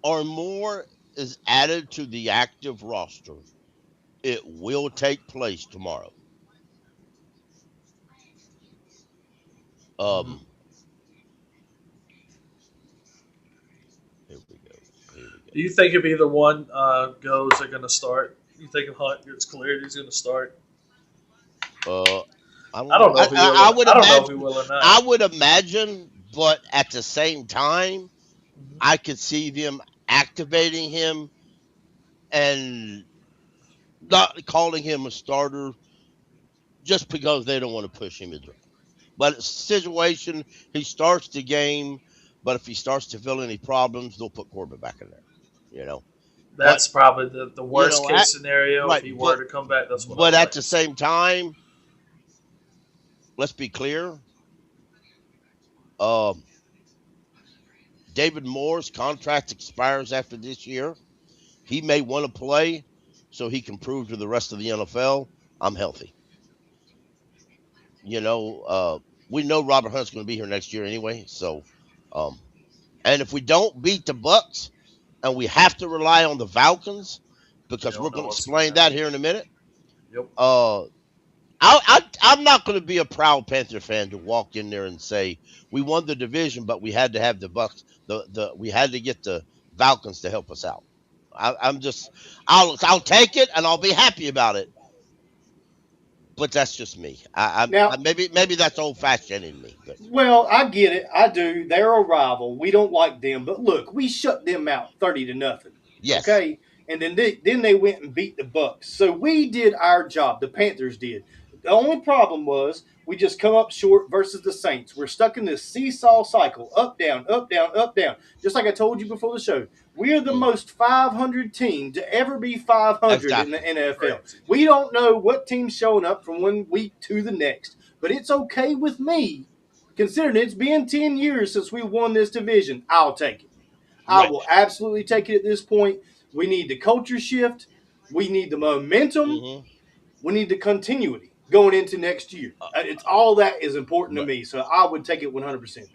or more is added to the active roster, it will take place tomorrow. Here we go. Do you think if either one goes, they're going to start? You think if Hunt gets cleared, he's going to start? I don't know if he will. I don't know if he will or not. I would imagine, but at the same time, I could see them activating him and not calling him a starter just because they don't want to push him in. But it's a situation, he starts the game, but if he starts to feel any problems, they'll put Corbin back in there. You know, That's probably the worst case scenario. right, If he were to come back, that's what. But at the same time, let's be clear. David Moore's contract expires after this year. He may want to play so he can prove to the rest of the NFL, I'm healthy. You know, we know Robert Hunt's going to be here next year anyway. So, and if we don't beat the Bucs and we have to rely on the Falcons, because we're going to explain that here in a minute. Yep. I'm not going to be a proud Panther fan to walk in there and say we won the division, but we had to have the Bucs. We had to get the Falcons to help us out. I'll take it and I'll be happy about it. But that's just me. Maybe that's old fashioned in me. But. Well, I get it. I do. They're a rival. We don't like them, but look, we shut them out 30-0. Yes. Okay. And then they went and beat the Bucs. So we did our job. The Panthers did. The only problem was we just come up short versus the Saints. We're stuck in this seesaw cycle, up, down, up, down, up, down. Just like I told you before the show, we are the most 500 team to ever be 500 in the NFL. Right. We don't know what team's showing up from one week to the next, but it's okay with me, considering it's been 10 years since we won this division. I'll take it. I will absolutely take it at this point. We need the culture shift. We need the momentum. Mm-hmm. We need the continuity going into next year. It's all that is important to me. So I would take it 100%.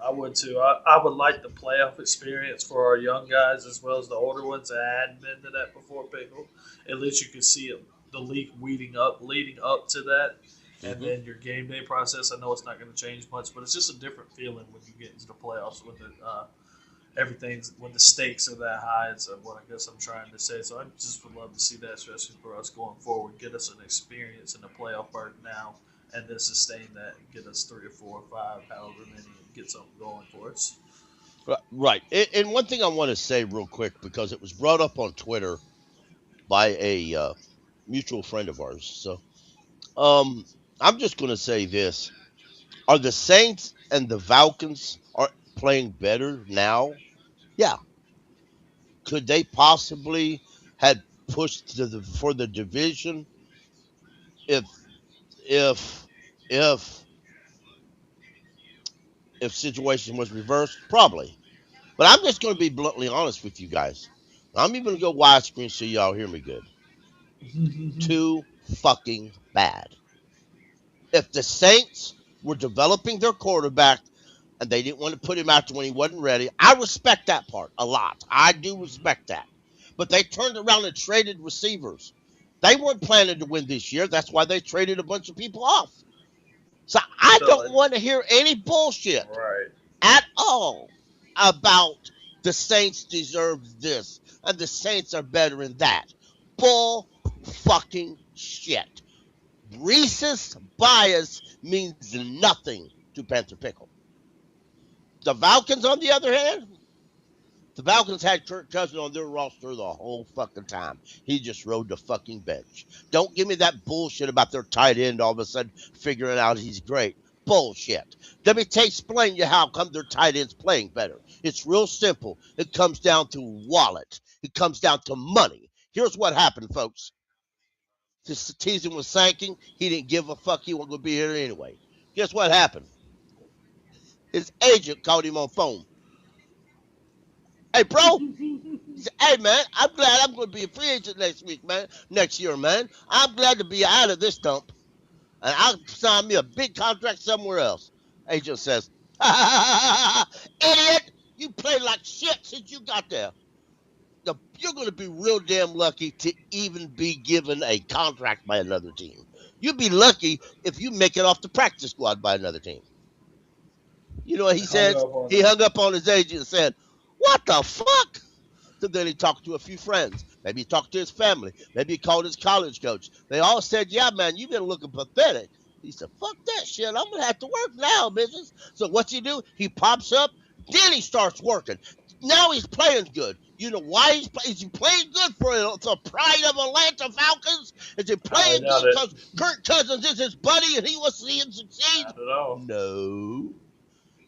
I would too. I would like the playoff experience for our young guys as well as the older ones that hadn't been to that before, Pickle. At least you can see the league leading up to that. And then your game day process. I know it's not going to change much, but it's just a different feeling when you get into the playoffs when when the stakes are that high. Is what I guess I'm trying to say. So I just would love to see that, especially for us going forward. Get us an experience in the playoff part now, and then sustain that and get us 3 or 4 or 5, however many, and get something going for us. Right. And one thing I want to say real quick, because it was brought up on Twitter by a mutual friend of ours. So I'm just going to say this. Are the Saints and the Falcons are playing better now? Yeah. Could they possibly had pushed for the division if situation was reversed? Probably. But I'm just going to be bluntly honest with you guys. I'm even going to go widescreen so y'all hear me good. Too fucking bad. If the Saints were developing their quarterback and they didn't want to put him out when he wasn't ready, I respect that part a lot. I do respect that. But they turned around and traded receivers. They weren't planning to win this year. That's why they traded a bunch of people off. So I don't want to hear any bullshit at all about the Saints deserve this and the Saints are better than that. Bull fucking shit. Racist bias means nothing to Panther Pickle. The Falcons, on the other hand, the Falcons had Kirk Cousins on their roster the whole fucking time. He just rode the fucking bench. Don't give me that bullshit about their tight end all of a sudden figuring out he's great. Bullshit. Let me explain you how come their tight end's playing better. It's real simple. It comes down to wallet. It comes down to money. Here's what happened, folks. The season was sinking. He didn't give a fuck. He wasn't going to be here anyway. Guess what happened? His agent called him on phone. Hey, bro. He said, hey, man, I'm glad I'm going to be a free agent next year, man. I'm glad to be out of this dump. And I'll sign me a big contract somewhere else. Agent says, idiot, you played like shit since you got there. You're going to be real damn lucky to even be given a contract by another team. You'd be lucky if you make it off the practice squad by another team. You know what he said? He hung up on his agent and said, what the fuck? So then he talked to a few friends. Maybe he talked to his family. Maybe he called his college coach. They all said, yeah, man, you've been looking pathetic. He said, fuck that shit. I'm going to have to work now, bitches. So what's he do? He pops up. Then he starts working. Now he's playing good. You know why is he playing good for the pride of Atlanta Falcons? Is he playing good because Kirk Cousins is his buddy and he wants to see him succeed? Not at all. No.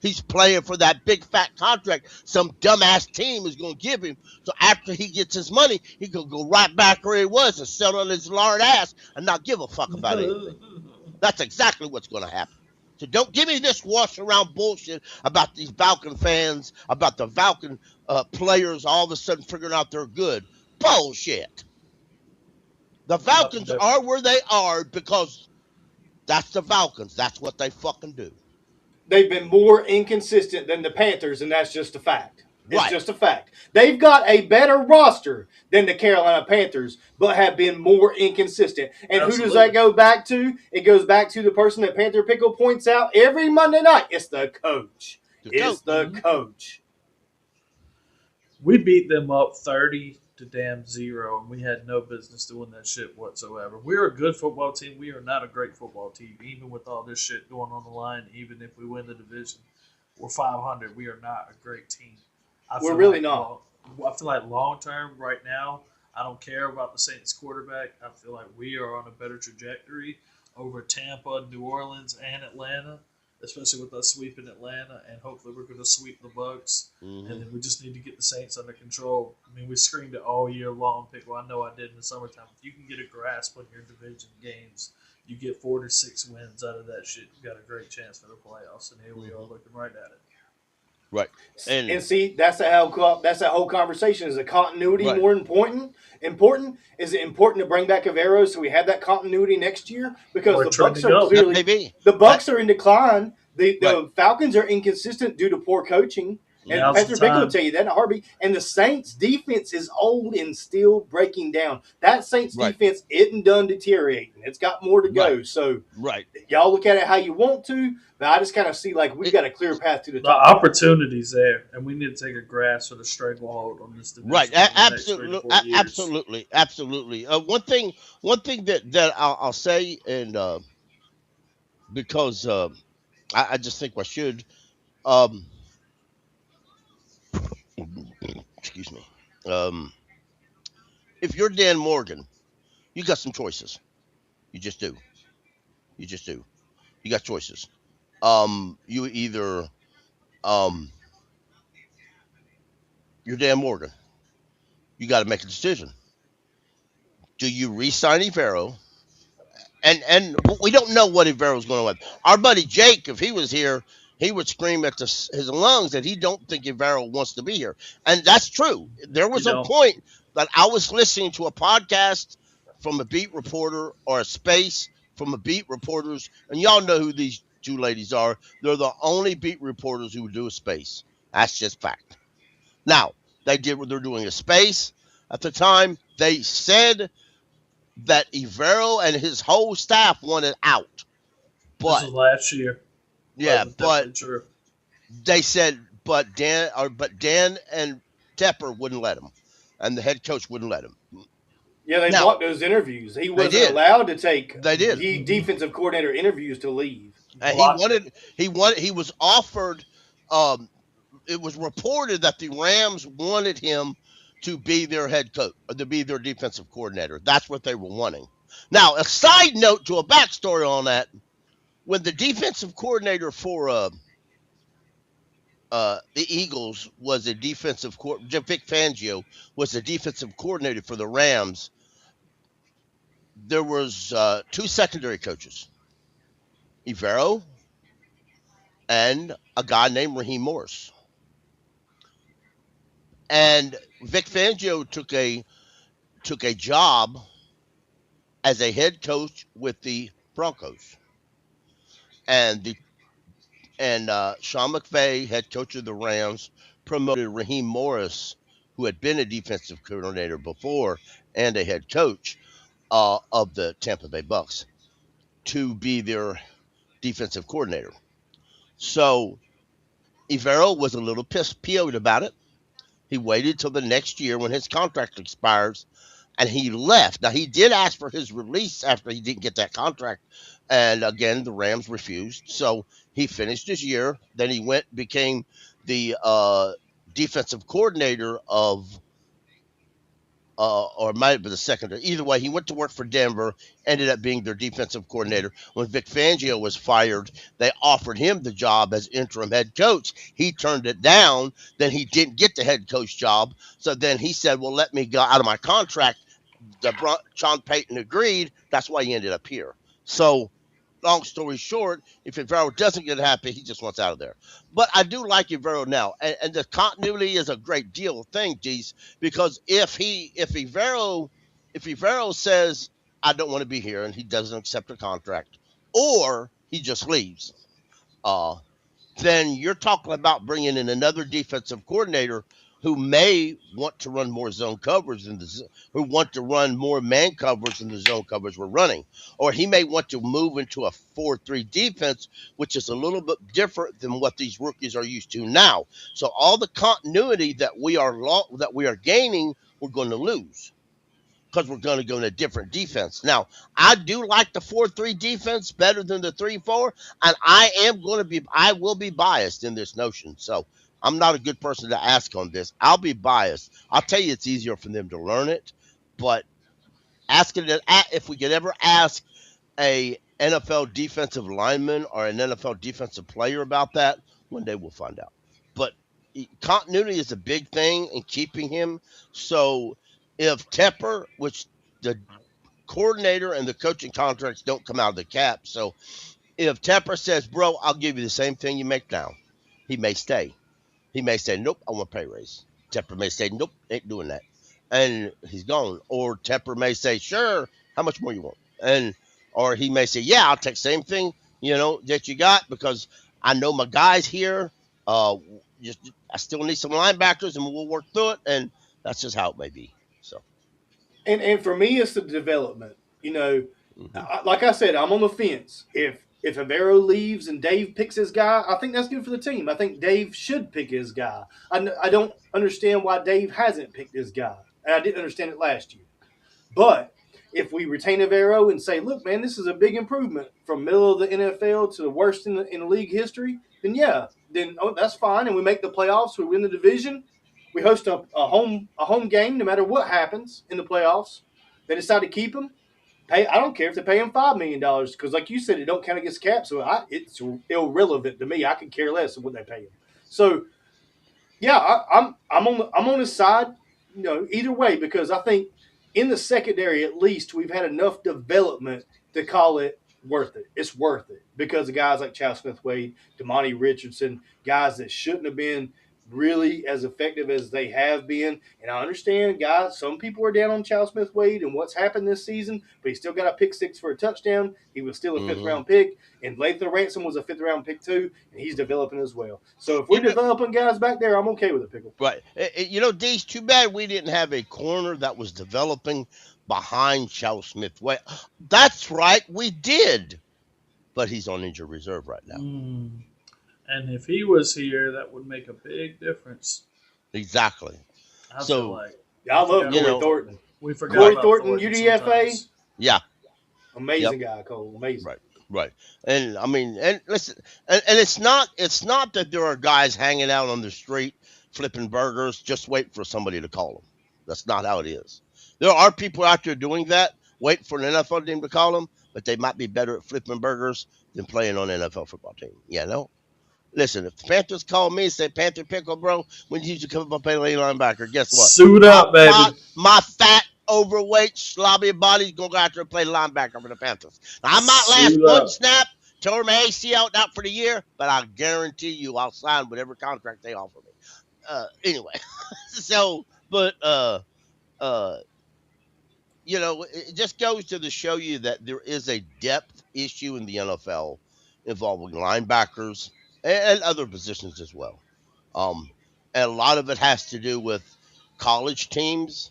He's playing for that big fat contract some dumbass team is going to give him. So after he gets his money, he going to go right back where he was and settle on his lard ass and not give a fuck about anything. That's exactly what's going to happen. So don't give me this wash around bullshit about these Falcon fans, about the Falcon players all of a sudden figuring out they're good. Bullshit. The Falcons are where they are because that's the Falcons. That's what they fucking do. They've been more inconsistent than the Panthers, and that's just a fact. It's Right. just a fact. They've got a better roster than the Carolina Panthers, but have been more inconsistent. And Who does that go back to? It goes back to the person that Panther Pickle points out every Monday night. It's the coach. The coach. We beat them up 30-0, and we had no business doing that shit whatsoever. We're a good football team. We are not a great football team, even with all this shit going on the line. Even if we win the division, we're 500. We are not a great team. We're really not. I feel like long term, right now, I don't care about the Saints quarterback. I feel like we are on a better trajectory over Tampa, New Orleans, and Atlanta, especially with us sweeping Atlanta, and hopefully we're going to sweep the Bucs. And then we just need to get the Saints under control. I mean, we screamed it all year long, Pickle. I know I did in the summertime. If you can get a grasp on your division games, you get 4 to 6 wins out of that shit, you got a great chance for the playoffs. And here we are looking right at it. Right. And see, that's that whole conversation. Is the continuity more important? Is it important to bring back Evero so we have that continuity next year? Because the Bucs are clearly the Bucs are in decline. The Falcons are inconsistent due to poor coaching. And Patrick Bickle will tell you that in a heartbeat. And the Saints defense is old and still breaking down. That Saints defense isn't done deteriorating. It's got more to go. So y'all look at it how you want to, but I just kind of see like we've got a clear path to the top. The opportunity's there, and we need to take a grasp of the stranglehold on this division. Right. Absolutely. One thing that I'll say, and because I just think I should. Excuse me. If you're Dan Morgan, you got some choices. You just do. You got choices. You either you're Dan Morgan. You got to make a decision. Do you re-sign Evero? And we don't know what Evero's going to win. Our buddy Jake, if he was here, he would scream at his lungs that he don't think Evero wants to be here. And that's true. There was a point that I was listening to a podcast from a beat reporter or a space from a beat reporters, and y'all know who these two ladies are. They're the only beat reporters who would do a space. That's just fact. Now, they're doing a space. At the time, they said that Evero and his whole staff wanted out. But this was last year. Yeah, but they said, but Dan and Tepper wouldn't let him, and the head coach wouldn't let him. Yeah, they blocked those interviews. He wasn't allowed to take defensive coordinator interviews to leave. And he was offered. It was reported that the Rams wanted him to be their head coach, or to be their defensive coordinator. That's what they were wanting. Now, a side note to a backstory on that. When the defensive coordinator for the Eagles was a defensive Vic Fangio was the defensive coordinator for the Rams, there was two secondary coaches, Evero and a guy named Raheem Morris. And Vic Fangio took a job as a head coach with the Broncos, and Sean McVay, head coach of the Rams, promoted Raheem Morris, who had been a defensive coordinator before and a head coach of the Tampa Bay Bucs, to be their defensive coordinator. So Evero was a little PO'd about it. He waited till the next year when his contract expires, and he left. Now, he did ask for his release after he didn't get that contract, and again, the Rams refused. So he finished his year. Then he became the defensive coordinator of, or it might have been the secondary. Either way, he went to work for Denver, ended up being their defensive coordinator. When Vic Fangio was fired, they offered him the job as interim head coach. He turned it down. Then he didn't get the head coach job. So then he said, well, let me go out of my contract. Sean Payton agreed. That's why he ended up here. So, long story short, if Evero doesn't get happy, he just wants out of there. But I do like Evero now, and the continuity is a great deal thing, G's, because if Evero says I don't want to be here and he doesn't accept a contract, or he just leaves, then you're talking about bringing in another defensive coordinator who may want to run more zone coverage who want to run more man coverage than the zone coverage we're running. Or he may want to move into a 4-3 defense, which is a little bit different than what these rookies are used to now. So all the continuity that we are gaining, we're going to lose, because we're going to go in a different defense. Now, I do like the 4-3 defense better than the 3-4, and I will be biased in this notion. So I'm not a good person to ask on this. I'll be biased. I'll tell you it's easier for them to learn it, but if we could ever ask a NFL defensive lineman or an NFL defensive player about that, one day we'll find out. But continuity is a big thing in keeping him. So if Tepper, which the coordinator and the coaching contracts don't come out of the cap, so if Tepper says, bro, I'll give you the same thing you make now, he may stay. He may say, nope, I want a pay raise. Tepper may say, nope, ain't doing that. And he's gone. Or Tepper may say, sure, how much more you want? Or he may say, yeah, I'll take the same thing, that you got, because I know my guys here. I still need some linebackers, and we'll work through it. And that's just how it may be. So, and for me, it's the development. Like I said, I'm on the fence. If Evero leaves and Dave picks his guy, I think that's good for the team. I think Dave should pick his guy. I don't understand why Dave hasn't picked his guy, and I didn't understand it last year. But if we retain Evero and say, look, man, this is a big improvement from middle of the NFL to the worst in the league history, then that's fine, and we make the playoffs, we win the division, we host a home game no matter what happens in the playoffs. They decide to keep him. I don't care if they pay him $5 million, because, like you said, it don't count against cap, so it's irrelevant to me. I could care less of what they pay him. So, yeah, I'm on his side, either way, because I think in the secondary at least we've had enough development to call it worth it. It's worth it because of guys like Charles Smith-Wade, Damani Richardson, guys that shouldn't have been really as effective as they have been. And I understand, guys, some people are down on Charles Smith-Wade and what's happened this season, but he still got a pick six for a touchdown. He was still a fifth-round pick, and Lathan Ransom was a fifth-round pick too, and he's developing as well. So if we're developing guys back there, I'm okay with it, Pickle. Right. D's, too bad we didn't have a corner that was developing behind Charles Smith-Wade. That's right, we did, but he's on injured reserve right now. And if he was here, that would make a big difference. Exactly. I feel like. I love Corey Thornton. We forgot Corey about Thornton, UDFA. sometimes. Yeah. Amazing guy, Cole. Amazing. Right. And I mean, and listen, and it's not that there are guys hanging out on the street flipping burgers, just waiting for somebody to call them. That's not how it is. There are people out there doing that, waiting for an NFL team to call them, but they might be better at flipping burgers than playing on an NFL football team. Listen, if the Panthers call me and say, Panther Pickle, bro, we need you to come up and play lane linebacker, guess what? Suit up, baby. My fat, overweight, slobby bodies going to go out there and play linebacker for the Panthers. Now, I might last Suit one up. snap, tore my ACL out for the year, but I guarantee you I'll sign whatever contract they offer me. Anyway, so, but, it just goes to show you that there is a depth issue in the NFL involving linebackers and other positions as well. And a lot of it has to do with college teams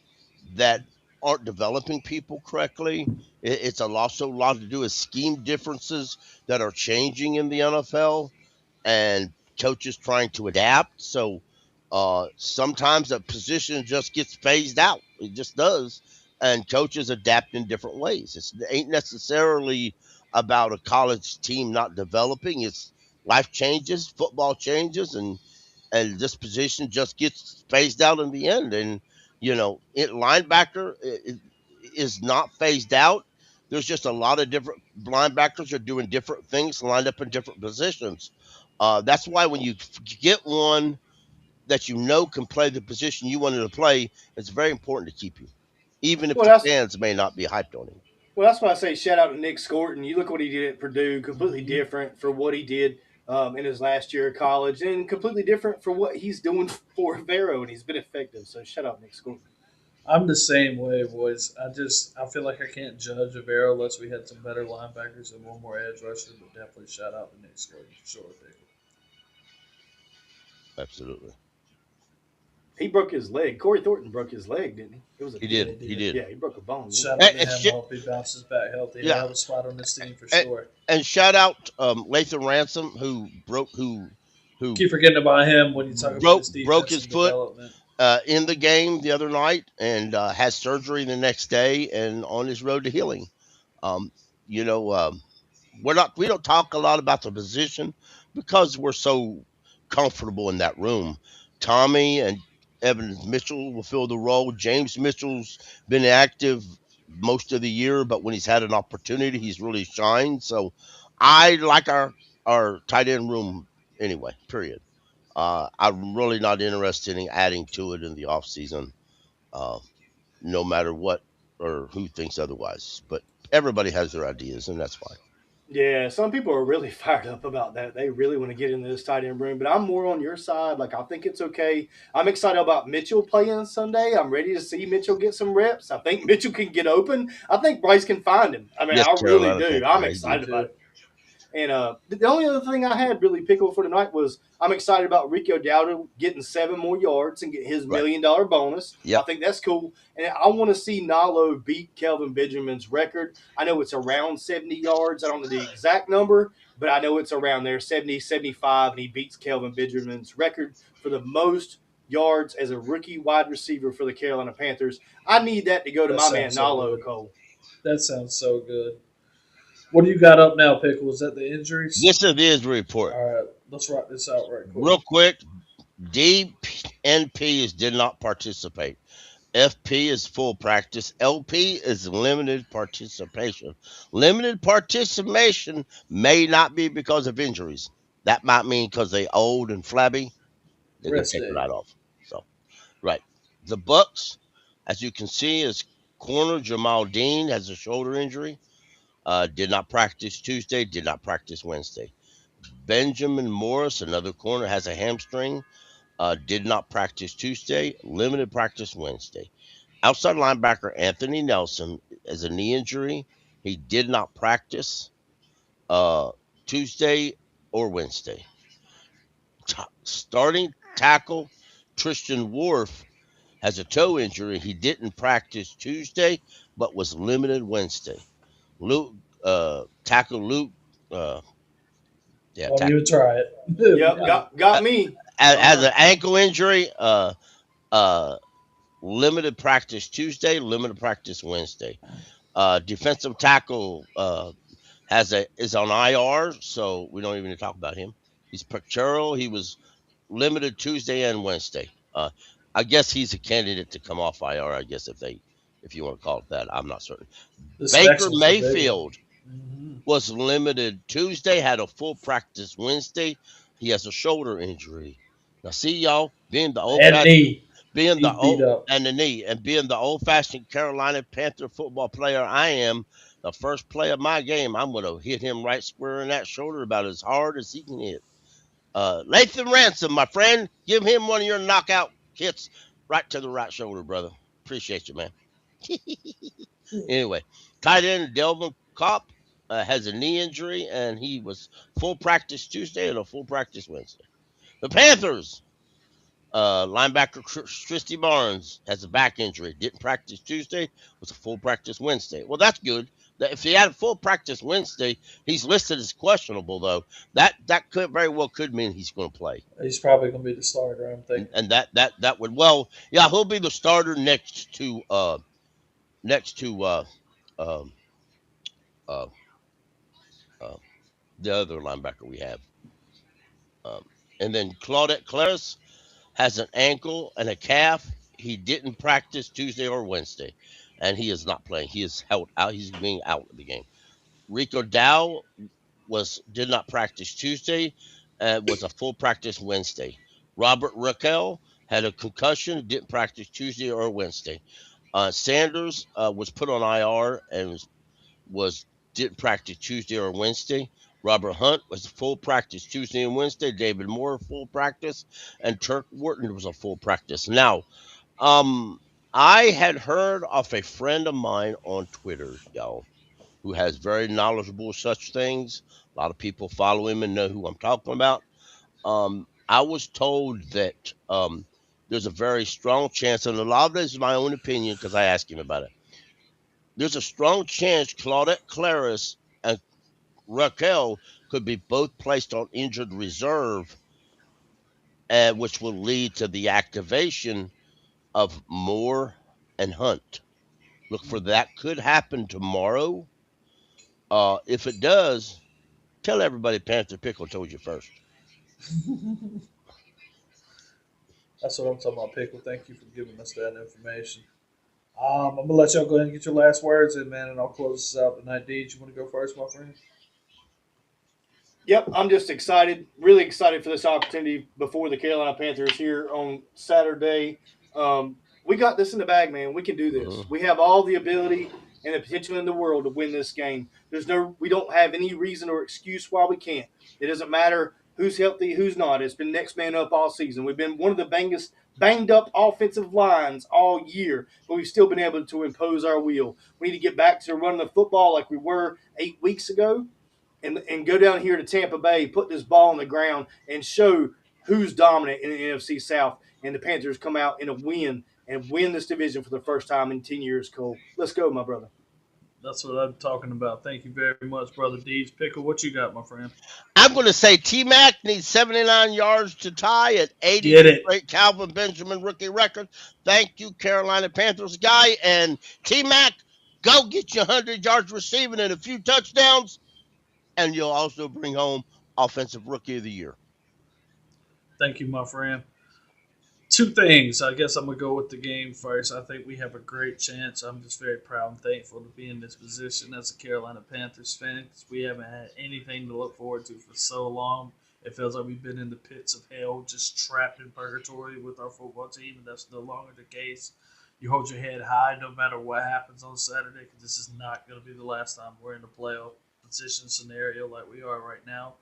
that aren't developing people correctly. It's also a lot to do with scheme differences that are changing in the NFL and coaches trying to adapt. So sometimes a position just gets phased out. It just does. And coaches adapt in different ways. It ain't necessarily about a college team not developing. It's life changes, football changes, and this position just gets phased out in the end. And linebacker is not phased out. There's just a lot of different linebackers are doing different things, lined up in different positions. That's why when you get one that can play the position you wanted to play, it's very important to keep you, even if Well, the that's fans may not be hyped on him. well, that's why I say shout out to Nick Scorton. You look what he did at Purdue, completely different for what he did in his last year of college, and completely different for what he's doing for Evero, and he's been effective. So shout out Nick Scorton. I'm the same way, boys. I feel like I can't judge Evero unless we had some better linebackers and one more edge rusher. But definitely shout out to Nick Scorton for sure. Absolutely. He broke his leg. Corey Thornton broke his leg, didn't he? It was He did. He did. Yeah, he broke a bone. Shout out to him. Hope he bounces back healthy. Yeah. He'll have a spot on this team for sure. And shout out Lathan Ransom who Keep forgetting about him when you talk about his defense broke his and foot development. in the game the other night and has surgery the next day and on his road to healing. We don't talk a lot about the position because we're so comfortable in that room. Tommy and Evans Mitchell will fill the role. James Mitchell's been active most of the year, but when he's had an opportunity, he's really shined. So I like our tight end room anyway, period. I'm really not interested in adding to it in the offseason, no matter what or who thinks otherwise. But everybody has their ideas, and that's fine. Yeah, some people are really fired up about that. They really want to get into this tight end room, but I'm more on your side. Like, I think it's okay. I'm excited about Mitchell playing Sunday. I'm ready to see Mitchell get some reps. I think Mitchell can get open. I think Bryce can find him. I mean, Yes, I really Carolina do. I'm can. excited about it. And the only other thing I had really pickle for tonight was I'm excited about Rico Dowdle getting 7 more yards and get his $1 million bonus. Yep. I think that's cool. And I want to see Nalo beat Kelvin Benjamin's record. I know it's around 70 yards. I don't know the exact number, but I know it's around there, 70, 75, and he beats Kelvin Benjamin's record for the most yards as a rookie wide receiver for the Carolina Panthers. I need that to go to my man Nalo, Cole. That sounds so good. What do you got up now, Pickle? Is that the injuries? This is the injury report. All right, let's rock this out right quick. Real quick, DNP did not participate. FP is full practice. LP is limited participation. Limited participation may not be because of injuries. That might mean because they old and flabby. They're going to take it right off. So, right. The Bucs, as you can see, is corner Jamal Dean has a shoulder injury. Did not practice Tuesday, did not practice Wednesday. Benjamin Morris, another corner, has a hamstring. Did not practice Tuesday, limited practice Wednesday. Outside linebacker Anthony Nelson has a knee injury. He did not practice Tuesday or Wednesday. Starting tackle Tristan Wirf has a toe injury. He didn't practice Tuesday, but was limited Wednesday. Tackle Luke. Won't even try it. Yep, got me. Has an ankle injury. Limited practice Tuesday, limited practice Wednesday. Defensive tackle is on IR, so we don't even talk about him. He's pectoral. He was limited Tuesday and Wednesday. I guess he's a candidate to come off IR. I guess if you want to call it that, I'm not certain. Baker Mayfield was limited Tuesday, had a full practice Wednesday. He has a shoulder injury. Now, see y'all being the old guy, Being the He's beat old up. and the knee, and being the old-fashioned Carolina Panther football player I am, the first play of my game, I'm going to hit him right square in that shoulder about as hard as he can hit. Lathan Ransom, my friend, give him one of your knockout hits right to the right shoulder, brother. Appreciate you, man. Anyway, tight end Delvin Kopp has a knee injury, and he was full practice Tuesday and a full practice Wednesday. The Panthers. Linebacker Christy Barnes has a back injury. Didn't practice Tuesday. Was a full practice Wednesday. Well, that's good. If he had a full practice Wednesday, he's listed as questionable though. That could very well could mean he's going to play. He's probably going to be the starter, I'm thinking. And that would he'll be the starter next to um, uh, the other linebacker we have. And then Claudette Claris has an ankle and a calf. He didn't practice Tuesday or Wednesday, and he is not playing. He is held out. He's being out of the game. Rico Dow did not practice Tuesday, was a full practice Wednesday. Robert Raquel had a concussion, didn't practice Tuesday or Wednesday. Sanders was put on IR and didn't practice Tuesday or Wednesday. Robert Hunt was full practice Tuesday and Wednesday. David Moore full practice, and Turk Wharton was a full practice. Now, I had heard of a friend of mine on Twitter, y'all, who has very knowledgeable such things. A lot of people follow him and know who I'm talking about. I was told that there's a very strong chance, and a lot of this is my own opinion because I asked him about it. There's a strong chance Claudette Claris and Raquel could be both placed on injured reserve, which will lead to the activation of Moore and Hunt. Look for that. Could happen tomorrow. If it does, tell everybody Panther Pickle told you first. That's what I'm talking about, Pickle. Thank you for giving us that information. I'm going to let y'all go ahead and get your last words in, man, and I'll close this out tonight. Deej, you want to go first, my friend? Yep, I'm just excited, really excited for this opportunity before the Carolina Panthers here on Saturday. We got this in the bag, man. We can do this. We have all the ability and the potential in the world to win this game. We don't have any reason or excuse why we can't. It doesn't matter who's healthy, who's not. It's been next man up all season. We've been one of the banged up offensive lines all year, but we've still been able to impose our will. We need to get back to running the football like we were 8 weeks ago. And go down here to Tampa Bay, put this ball on the ground, and show who's dominant in the NFC South. And the Panthers come out in a win and win this division for the first time in 10 years, Cole. Let's go, my brother. That's what I'm talking about. Thank you very much, Brother Deej. Pickle, what you got, my friend? I'm going to say T-Mac needs 79 yards to tie at 80 great Calvin Benjamin rookie record. Thank you, Carolina Panthers guy. And T-Mac, go get you 100 yards receiving and a few touchdowns. And you'll also bring home Offensive Rookie of the Year. Thank you, my friend. Two things. I guess I'm going to go with the game first. I think we have a great chance. I'm just very proud and thankful to be in this position as a Carolina Panthers fan. We haven't had anything to look forward to for so long. It feels like we've been in the pits of hell, just trapped in purgatory with our football team, and that's no longer the case. You hold your head high no matter what happens on Saturday, because this is not going to be the last time we're in the playoff position scenario like we are right now.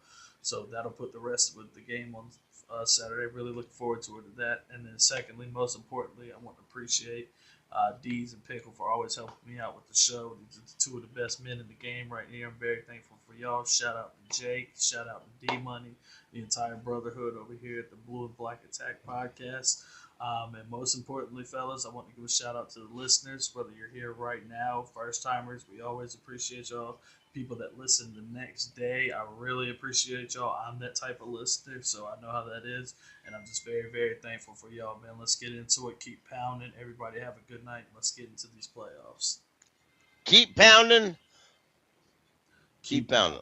So that'll put the rest of the game on Saturday. Really looking forward to that. And then secondly, most importantly, I want to appreciate Deez and Pickle for always helping me out with the show. These are two of the best men in the game right here. I'm very thankful for y'all. Shout out to Jake. Shout out to D-Money, the entire brotherhood over here at the Blue and Black Attack podcast. And most importantly, fellas, I want to give a shout out to the listeners, whether you're here right now, first timers. We always appreciate y'all. People that listen the next day, I really appreciate y'all. I'm that type of listener, so I know how that is, and I'm just very, very thankful for y'all, man. Let's get into it. Keep pounding. Everybody have a good night. Let's get into these playoffs. Keep pounding. Keep pounding.